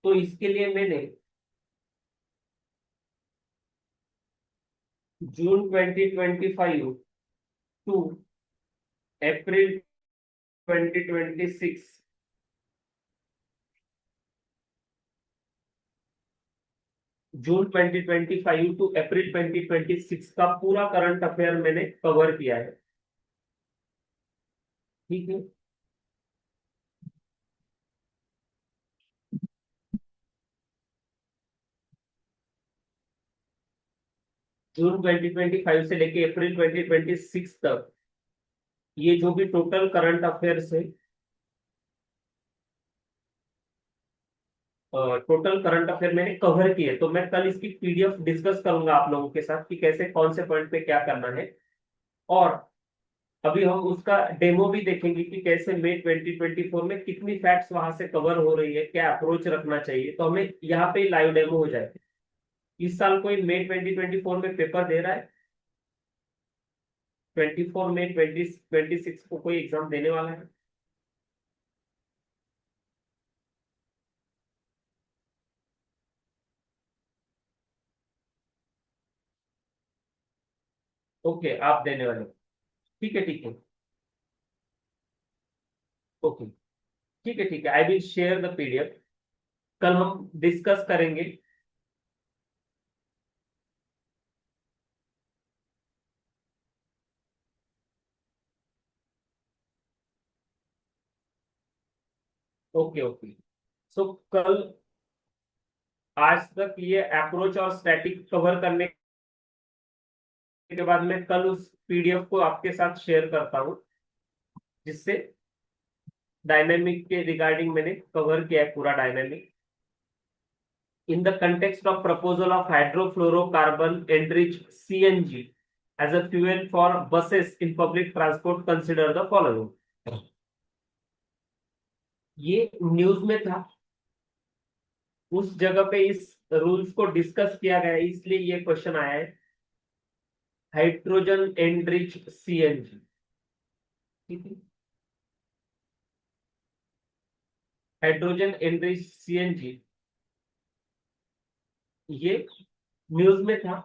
तो इसके लिए मैंने जून 2025 टू अप्रैल 2026, जून 2025 टू अप्रैल 2026 का पूरा करंट अफेयर मैंने कवर किया है। ठीक है, जून 2025 से लेके अप्रैल 2026 तक ये जो भी टोटल करंट अफेयर्स है, टोटल करंट अफेयर मैंने कवर किए, तो मैं कल इसकी पीडीएफ डिस्कस करूंगा आप लोगों के साथ कि कैसे कौन से पॉइंट पे क्या करना है। और अभी हम उसका डेमो भी देखेंगे कि कैसे मई 2024 में कितनी फैक्ट्स वहां से कवर हो रही है, क्या अप्रोच रखना चाहिए, तो हमें यहाँ पे लाइव डेमो हो जाए। इस साल कोई मई 2024 में पेपर दे रहा है? 24 मई 2026 को कोई एग्जाम देने वाला है? ओके, आप देने वाले हो। ठीक है, ठीक है। ओके, ठीक है, ठीक है, I will share the PDF. कल हम डिस्कस करेंगे। Okay, okay. सो कल, आज तक ये अप्रोच और स्टैटिक कवर करने के बाद मैं कल उस पीडीएफ को आपके साथ शेयर करता हूँ जिससे डायनेमिक के रिगार्डिंग मैंने कवर किया है पूरा dynamic in the context of proposal of hydrofluorocarbon enriched CNG as a fuel for buses in public transport, consider the following। ये न्यूज में था, उस जगह पे इस रूल्स को डिस्कस किया गया है, इसलिए ये क्वेश्चन आया है। हाइड्रोजन एनरिच सीएनजी, ठीक है, हाइड्रोजन एनरिच सीएनजी, ये न्यूज में था।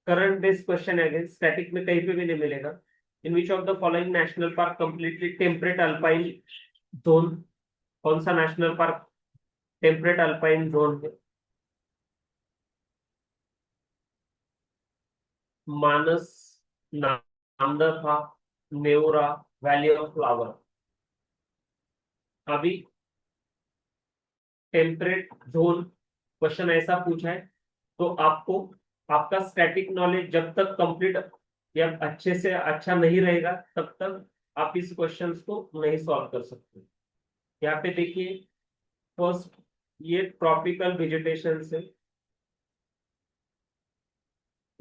करंट बेस्ड क्वेश्चन है, अगेन स्टैटिक में कहीं पे भी नहीं मिलेगा। In which of the following national park completely temperate alpine zone, कौन सा national park temperate alpine zone है? Manas, Namdapha, Neora, valley of flower. अभी टेम्परेट जोन क्वेश्चन ऐसा पूछा है तो आपको, आपका स्टैटिक नॉलेज जब तक कंप्लीट या अच्छे से अच्छा नहीं रहेगा तब तक आप इस क्वेश्चंस को नहीं सॉल्व कर सकते। यहाँ पे देखिए, फर्स्ट, ये ट्रॉपिकल वेजिटेशन से,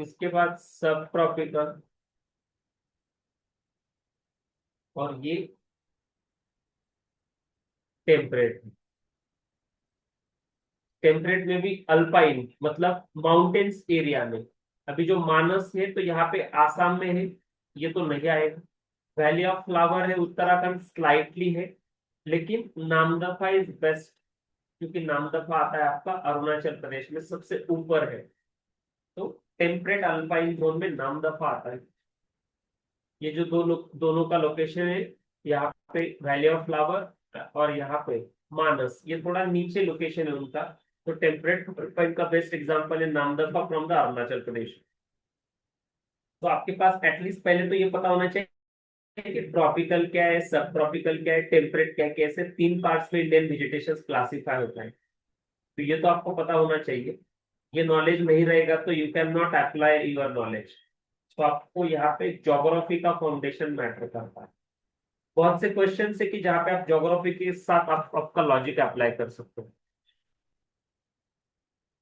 इसके बाद सब ट्रॉपिकल, और ये टेम्परेट। टेम्परेट में भी अल्पाइन मतलब माउंटेन्स एरिया में। अभी जो मानस है तो यहाँ पे आसाम में है, ये तो नहीं आएगा। वैली ऑफ फ्लावर है उत्तराखंड, स्लाइटली है, लेकिन नामदफा इज बेस्ट, क्योंकि नामदफा आता है आपका अरुणाचल प्रदेश में सबसे ऊपर है। तो टेम्परेट अल्पाइन जोन में नामदफा आता है। ये जो दोनों का लोकेशन है, यहाँ पे वैली ऑफ फ्लावर और यहाँ पे मानस, ये थोड़ा नीचे लोकेशन है उनका। तो टेम्परेट पॉइंट का बेस्ट एग्जांपल है नामदफा फ्रॉम द अरुणाचल प्रदेश। तो आपके पास एटलीस्ट पहले तो ये पता होना चाहिए कि ट्रॉपिकल क्या है, सब ट्रॉपिकल क्या है, टेम्परेट क्या है, कैसे तीन पार्ट्स में इंडियन वेजिटेशन क्लासिफाई होता है। तो ये तो आपको पता होना चाहिए। ये नॉलेज नहीं रहेगा तो you can not apply your knowledge. तो आपको यहाँ पे ज्योग्राफी का फाउंडेशन मैटर करता है। बहुत से क्वेश्चन है कि जहाँ पे आप ज्योग्राफी के साथ आपका लॉजिक अप्लाई कर सकते हो।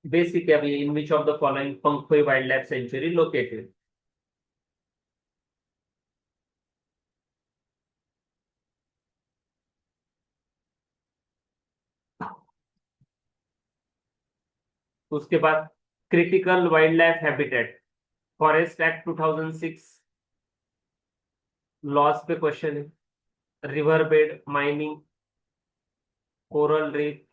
बेसिक है अभी, in which of the following Pakhui wildlife sanctuary located. उसके बाद critical wildlife habitat, forest act 2006 laws पे क्वेश्चन है। River bed, mining, coral reef,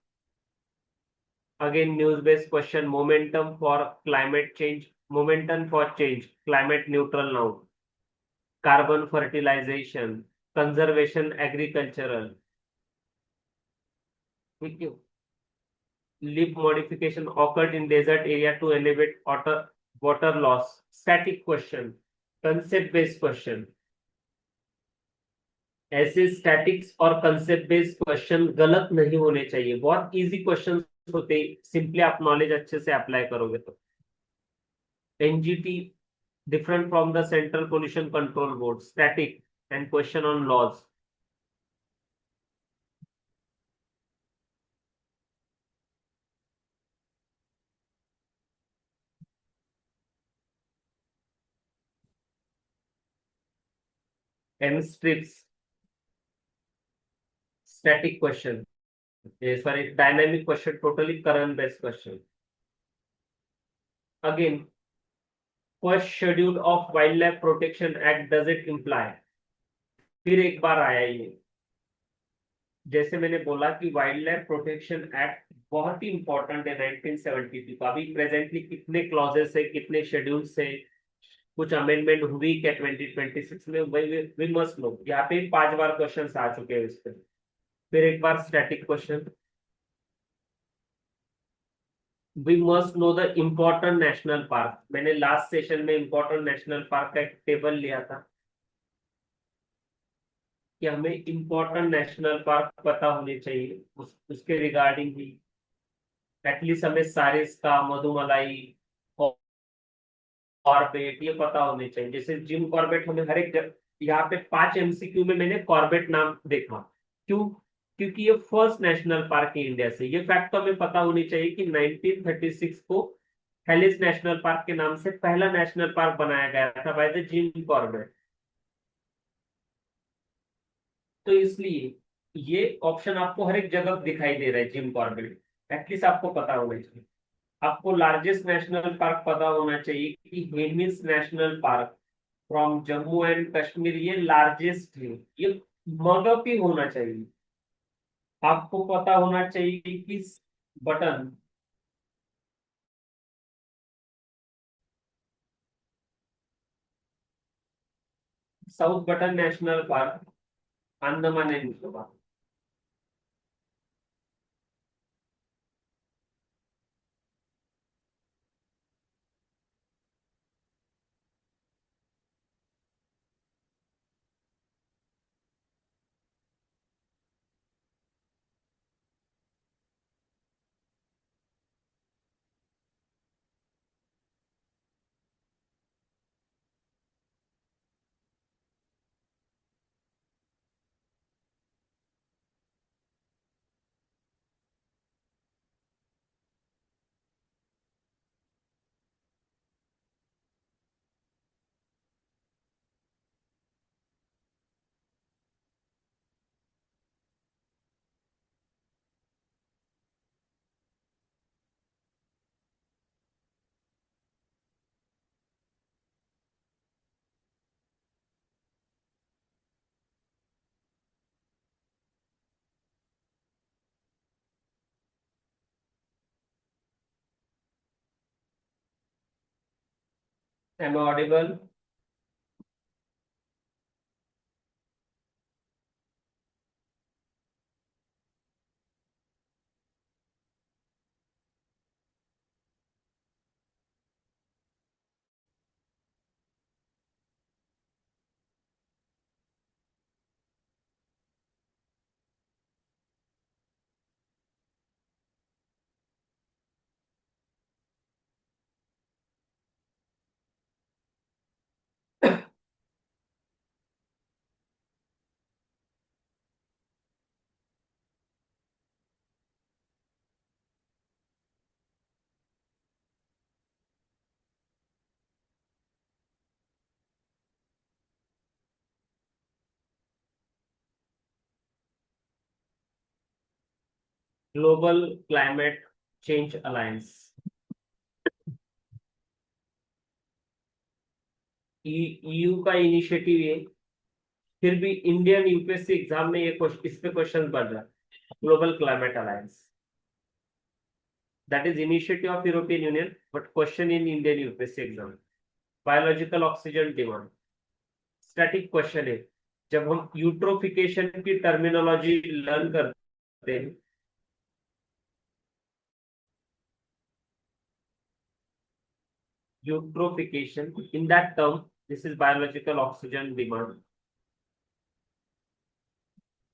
again news based question, momentum for climate change, momentum for change, climate neutral now, carbon fertilisation, conservation agricultural, ठीक है। Leaf modification occurred in desert area to elevate water loss, static question, concept based question. ऐसे statics और concept based question गलत नहीं होने चाहिए, बहुत easy question होते, सिंपली आप नॉलेज अच्छे से अप्लाई करोगे तो। NGT different from the Central Pollution Control Board, static, and question on laws. M strips, static question. Sorry, dynamic question, totally current based question. Again, first schedule of Wildlife Protection Act does it imply? फिर एक बार आया ये। जैसे मैंने बोला कि wild life protection act बहुत ही important है 1972 का। अभी प्रेजेंटली कितने क्लॉजेस है, कितने शेड्यूल्स है, कुछ अमेंडमेंट हुई क्या 2026 में, वी मस्ट नो। यहाँ पे 5 बार क्वेश्चन आ चुके हैं इस पे। फिर एक बार static question, we must know the important national park. मैंने लास्ट सेशन में इम्पोर्टेंट नेशनल पार्क का एक टेबल लिया था कि हमें इम्पोर्टेंट नेशनल पार्क पता होने चाहिए, उसके रिगार्डिंग ही एटलीस्ट हमें सारिस्का, मधुमलाई, कॉर्बेट ये पता होने चाहिए। जैसे जिम कॉर्बेट हमें हर एक यहाँ पे 5 एमसीक्यू में मैंने कॉर्बेट नाम देखा। क्यों? क्योंकि ये फर्स्ट नेशनल पार्क है इंडिया से। ये फैक्ट तो हमें पता होनी चाहिए कि 1936 को हेलिस नेशनल पार्क के नाम से पहला नेशनल पार्क बनाया गया था बाय द जिम कॉर्बेट। तो इसलिए ये ऑप्शन आपको हर एक जगह दिखाई दे रहा है, जिम कॉर्बेट। एटलीस्ट आपको पता होना चाहिए। आपको लार्जेस्ट नेशनल पार्क पता होना चाहिए कि Hemis national park from Jammu and Kashmir, ये लार्जेस्ट है। ये मगप ही होना चाहिए। आपको पता होना चाहिए कि button, south button national park, Andaman and Nicobar. Am I audible? Global climate change alliance, EU का इनिशिएटिव ये, फिर भी इंडियन यूपीएससी एग्जाम में ये इस पे क्वेश्चन बन रहा है। Global climate alliance, that is initiative of European Union, but question in Indian UPSC exam. Biological oxygen demand, static question है। जब हम यूट्रोफिकेशन की टर्मिनोलॉजी लर्न करते हैं, eutrophication in that term, this is biological oxygen demand.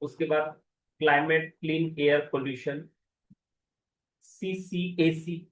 उसके बाद climate clean air pollution, CCAC।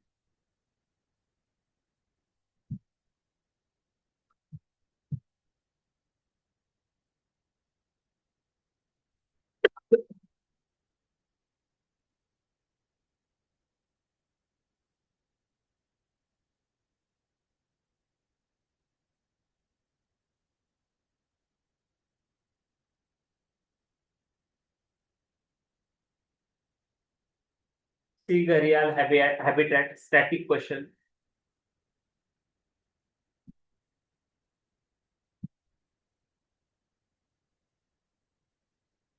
C gharial habitat, static question.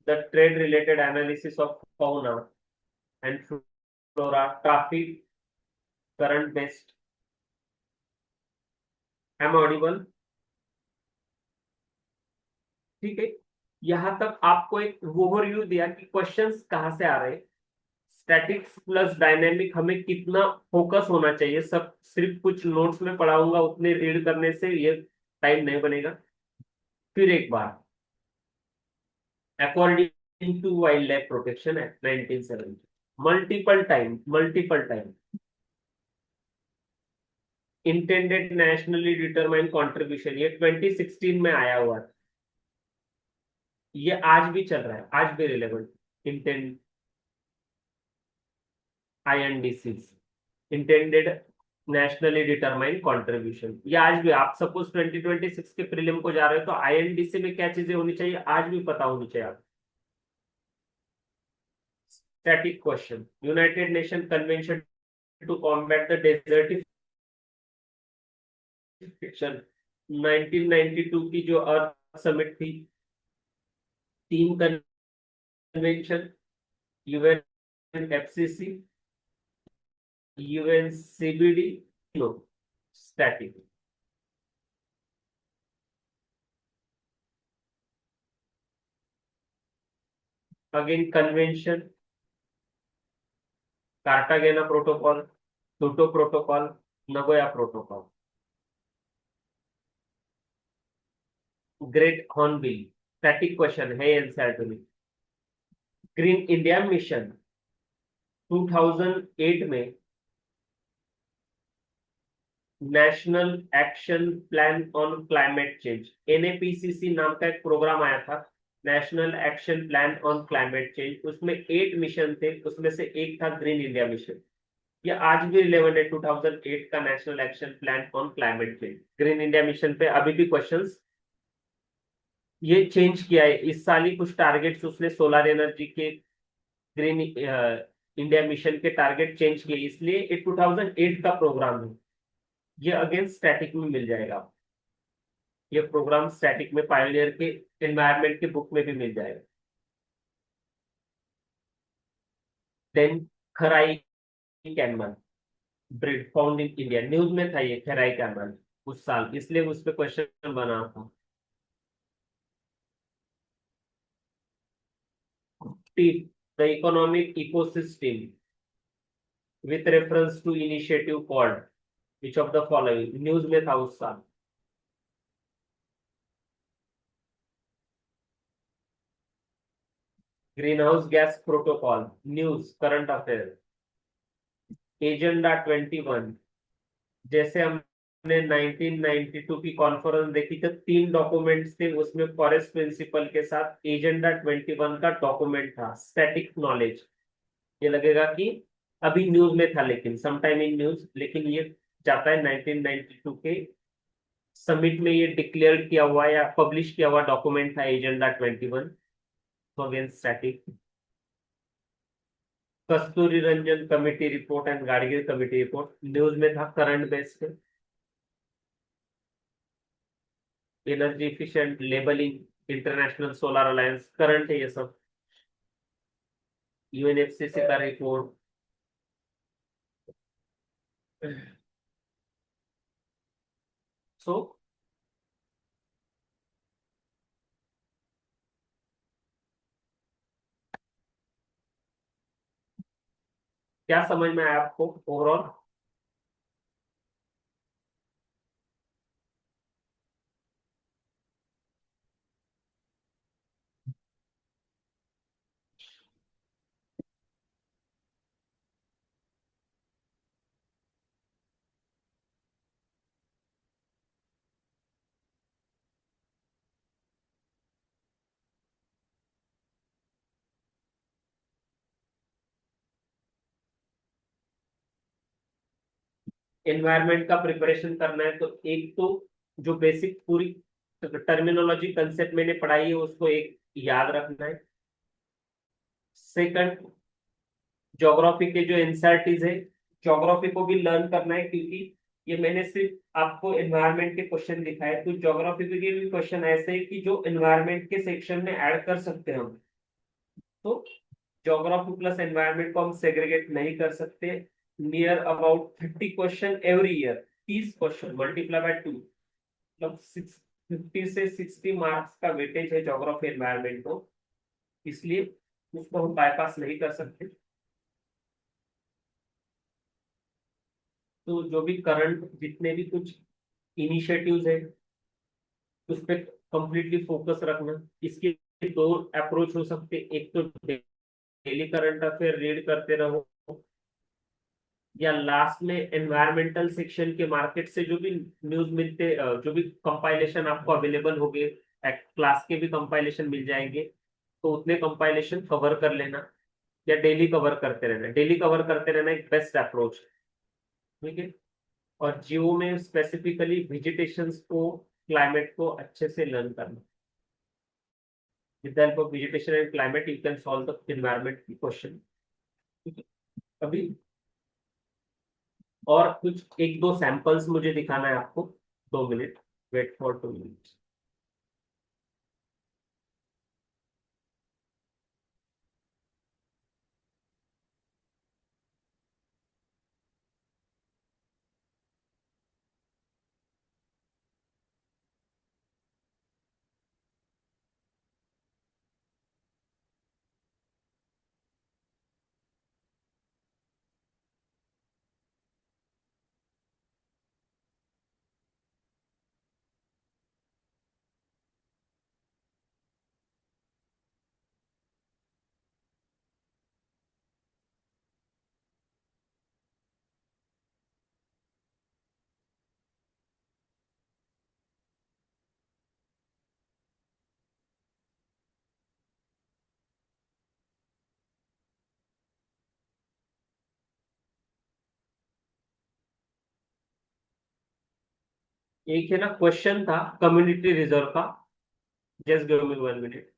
The trade related analysis of fauna and flora, traffic, current based. Am I audible? ठीक है, यहां तक आपको एक overview दिया कि क्वेश्चंस कहां से आ रहे हैं। स्टैटिक्स प्लस डायनेमिक हमें कितना फोकस होना चाहिए, सब सिर्फ कुछ नोट्स में पढ़ाऊंगा उतने रीड करने से ये टाइम नहीं बनेगा। फिर एक बार, according to wildlife protection act 1970, multiple time intended nationally determine contribution, ये 2016 में आया हुआ था। ये आज भी चल रहा है, आज भी relevant. Intend INDC, intended nationally determine contribution, ये आज भी, आप सपोज 2026 के प्रीलिम को जा रहे हो तो INDC में क्या चीजें होनी चाहिए आज भी पता होनी चाहिए आप। Static question, United nation convention to combat the desertification, 1992 की जो अर्थ समिट थी, तीन convention, UNFCC, UNCBD, no static. Again convention, Cartagena protocol, Kyoto protocol, Nagoya protocol. Great hornbill, static question है एनसीईआरटी में। ग्रीन इंडिया मिशन 2008 में national action plan on climate change, NAPCC नाम का एक प्रोग्राम आया था, national action plan on climate change. उसमें 8 mission थे, उसमें से एक था ग्रीन इंडिया मिशन। ये आज भी रिलेवेंट है, 2008 का national action plan on climate change. Green India mission पे अभी भी क्वेश्चंस, ये चेंज किया है इस साल ही, कुछ टारगेट्स उसने सोलर एनर्जी के, ग्रीन इंडिया मिशन के टारगेट चेंज किए, इसलिए ये 2008 का प्रोग्राम है। ये अगेन स्टैटिक में मिल जाएगा, ये प्रोग्राम स्टैटिक में पायनियर के एनवायरमेंट के बुक में भी मिल जाएगा। Then Kharai camel, breed found in India, news में था ये खराई कैमल। उस साल, इसलिए उस पे क्वेश्चन बना था। T, the economic ecosystem with reference to initiative called which of the following, news में था उस साल। Greenhouse gas protocol, news, current affair, agenda 21। जैसे हमने 1992 की कॉन्फ्रेंस देखी तो तीन डॉक्यूमेंट्स थे, उसमें फॉरेस्ट प्रिंसिपल के साथ एजेंडा 21 का डॉक्यूमेंट था, स्टैटिक नॉलेज। ये लगेगा कि अभी न्यूज में था, लेकिन समटाइम इन न्यूज, लेकिन ये जाता है 1992 के समिट में, ये डिक्लेयर किया हुआ या पब्लिश किया हुआ डॉक्यूमेंट था agenda 21 against static. Kasturi Ranjan committee report and Gadgil committee report news में था, करंट बेस पे। Energy efficient labelling international solar alliance, current है ये सब। यूएनएफसीसी का रिपोर्ट। सो क्या समझ में आया आपको ओवरऑल? एनवायरनमेंट का प्रिपरेशन करना है तो एक तो जो बेसिक पूरी टर्मिनोलॉजी कंसेप्ट मैंने पढ़ाई है उसको एक याद रखना है। सेकंड, ज्योग्राफी के जो एनसीईआरटीज है, ज्योग्राफी को भी लर्न करना है, क्योंकि ये मैंने सिर्फ आपको एनवायरनमेंट के क्वेश्चन दिखाए, तो ज्योग्राफी के भी क्वेश्चन ऐसे है कि जो एनवायरनमेंट के सेक्शन में ऐड कर सकते हैं हम। तो ज्योग्राफी प्लस एनवायरनमेंट को हम सेग्रीगेट नहीं कर सकते। Near about 30 question every year, 30 question multiply by 2, मतलब 50 से 60 मार्क्स का वेटेज है ज्योग्राफी एनवायरनमेंट को, इसलिए उसको हम बाईपास नहीं कर सकते। तो जो भी करंट जितने भी कुछ इनिशिएटिव्स है उस पर कंप्लीटली फोकस रखना। इसके दो अप्रोच हो सकते, एक तो डेली करंट अफेयर रीड करते रहो, या लास्ट में एनवायरमेंटल सेक्शन के मार्केट से जो भी न्यूज मिलते, जो भी कंपाइलेशन आपको अवेलेबल हो गए, क्लास के भी कंपाइलेशन मिल जाएंगे, तो उतने कंपाइलेशन कवर कर लेना, या डेली कवर करते रहना। डेली कवर करते रहना एक बेस्ट अप्रोच, ठीक है। और जियो में स्पेसिफिकली वेजिटेशन को, क्लाइमेट को अच्छे से लर्न करना। With the help of vegetation and climate you can solve the environment की क्वेश्चन। अभी और कुछ एक दो सैंपल्स मुझे दिखाना है आपको, 2 मिनट, वेट फॉर 2 मिनट। एक है ना क्वेश्चन था कम्युनिटी रिजर्व का, जस्ट गिव मी 1 मिनट।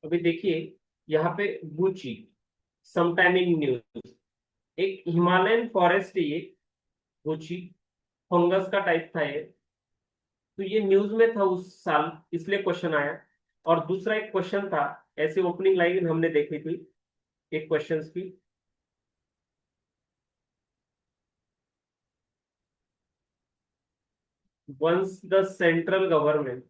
अभी देखिए यहाँ पे गुची, समटाइम इन न्यूज, एक हिमालयन फॉरेस्ट है ये, गुची, फंगस का टाइप था ये। तो ये न्यूज में था उस साल, इसलिए क्वेश्चन आया। और दूसरा एक क्वेश्चन था, ऐसे ओपनिंग लाइन हमने देखी थी एक क्वेश्चन की। Once the central government,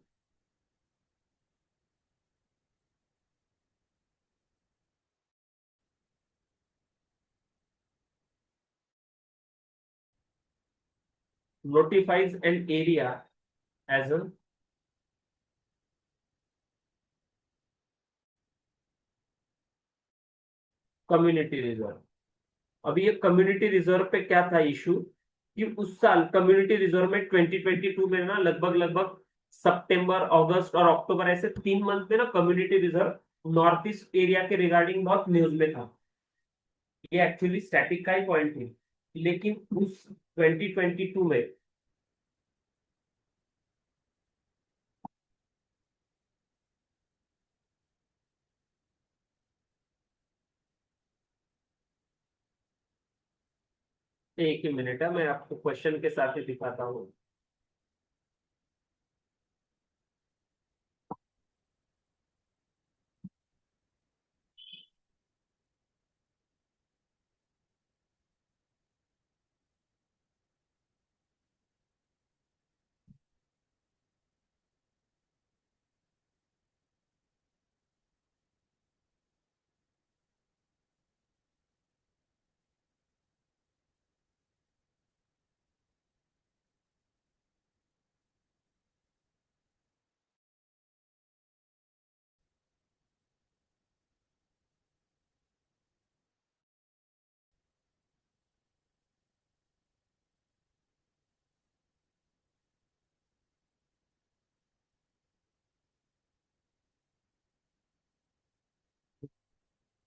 notifies an area as a community reserve. अभी ये कम्युनिटी रिजर्व पे क्या था इशू, कि उस साल कम्युनिटी रिजर्व में 2022 में ना लगभग लगभग सितंबर, अगस्त और अक्टूबर, ऐसे 3 मंथ में ना community reserve north east area के रिगार्डिंग बहुत न्यूज में था। ये एक्चुअली स्टैटिक का ही पॉइंट है, लेकिन उस 2022 में, एक ही मिनट है, मैं आपको क्वेश्चन के साथ ही दिखाता हूँ।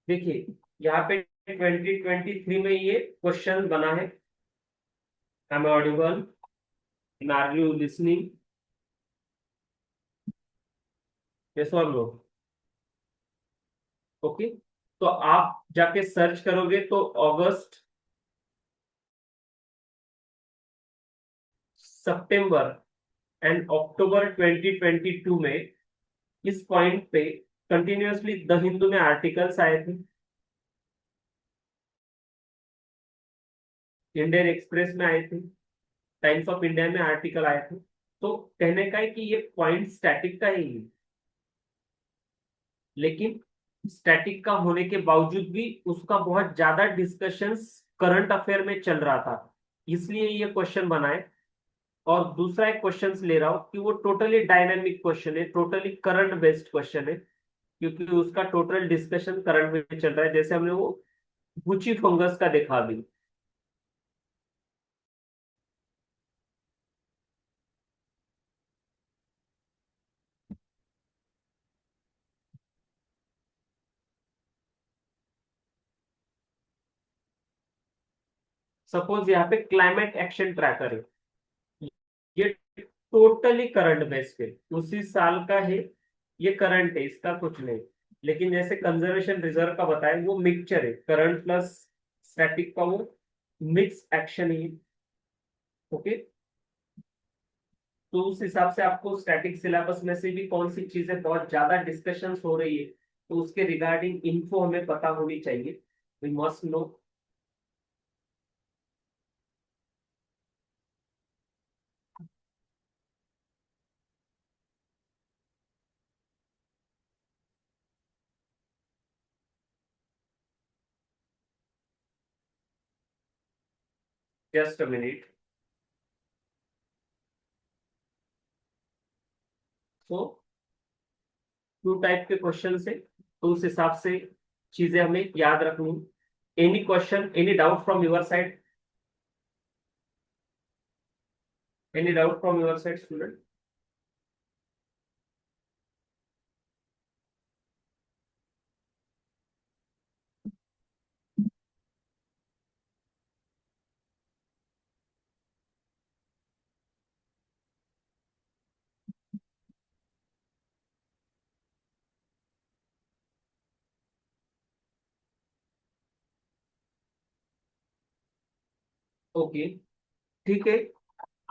देखिए यहाँ पे 2023 में ये क्वेश्चन बना है। Am audible, are you listening, yes और नो? ओके, तो आप जाके सर्च करोगे तो अगस्त, सितंबर एंड अक्टूबर 2022 में इस पॉइंट पे कंटिन्यूअसली द हिंदू में आर्टिकल्स आए थे, इंडियन एक्सप्रेस में आए थे, टाइम्स ऑफ इंडिया में आर्टिकल आए थे। तो कहने का है कि ये पॉइंट स्टैटिक का ही है, लेकिन स्टैटिक का होने के बावजूद भी उसका बहुत ज्यादा डिस्कशंस करंट अफेयर में चल रहा था, इसलिए ये क्वेश्चन बनाए। और दूसरा एक क्वेश्चन ले रहा हूं कि वो टोटली डायनामिक क्वेश्चन है, टोटली करंट बेस्ड क्वेश्चन है, क्योंकि उसका टोटल डिस्कशन करंट में चल रहा है, जैसे हमने वो गुची फंगस का देखा अभी। सपोज यहाँ पे क्लाइमेट एक्शन ट्रैकर है, ये टोटली करंट बेस्ड है, उसी साल का है, ये करंट है, इसका कुछ नहीं। लेकिन जैसे कंजर्वेशन रिजर्व का बताया, वो मिक्सचर है, करंट प्लस स्टैटिक का वो मिक्स एक्शन ही। ओके, तो उस हिसाब से आपको स्टैटिक सिलेबस में से भी कौन सी चीजें बहुत ज्यादा डिस्कशंस हो रही है, तो उसके रिगार्डिंग इन्फो हमें पता होनी चाहिए। We must know. Just a minute. So two type के क्वेश्चन है, तो उस हिसाब से चीजें हमें याद रखनी। Any question, any doubt from your side? Any doubt from your side student? Okay, ठीक है।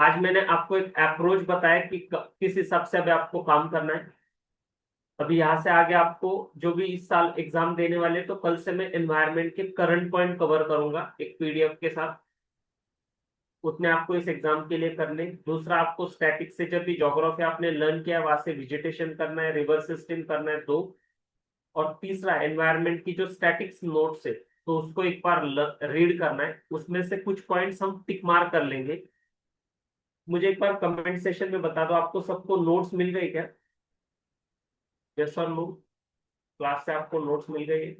आज मैंने आपको एक अप्रोच बताया कि किस हिसाब से अभी आपको काम करना है। अभी यहाँ से आगे आपको जो भी इस साल एग्जाम देने वाले, तो कल से मैं एनवायरनमेंट के करंट पॉइंट कवर करूंगा एक पीडीएफ के साथ। उतने आपको इस एग्जाम के लिए करने। दूसरा, आपको स्टैटिक से जब भी ज्योग्राफी आपने लर्न किया वहां से विजिटेशन करना है, रिवर सिस्टम करना है, दो। और तीसरा, एनवायरनमेंट की जो स्टैटिक्स नोट्स है, तो उसको एक बार रीड करना है। उसमें से कुछ पॉइंट्स हम टिक मार कर लेंगे। मुझे एक बार कमेंट सेशन में बता दो, आपको सबको नोट्स मिल गई क्या? यस और नो? क्लास से आपको नोट्स मिल गई है?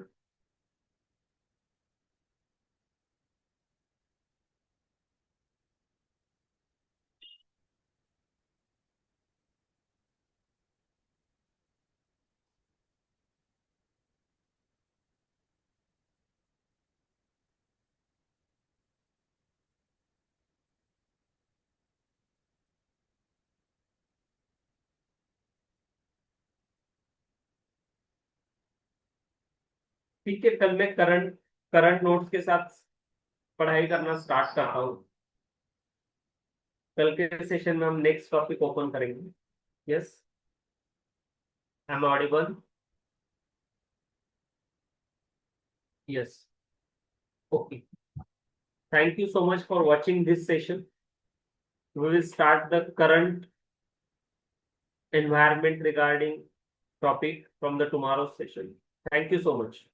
ठीक है, कल मैं करंट करंट नोट्स के साथ पढ़ाई करना स्टार्ट करता हूँ। कल के सेशन में हम नेक्स्ट टॉपिक ओपन करेंगे। Yes, I am Audible? Yes. Okay, thank you so much for watching this session. We will start the current environment regarding topic from the tomorrow's session. Thank you so much.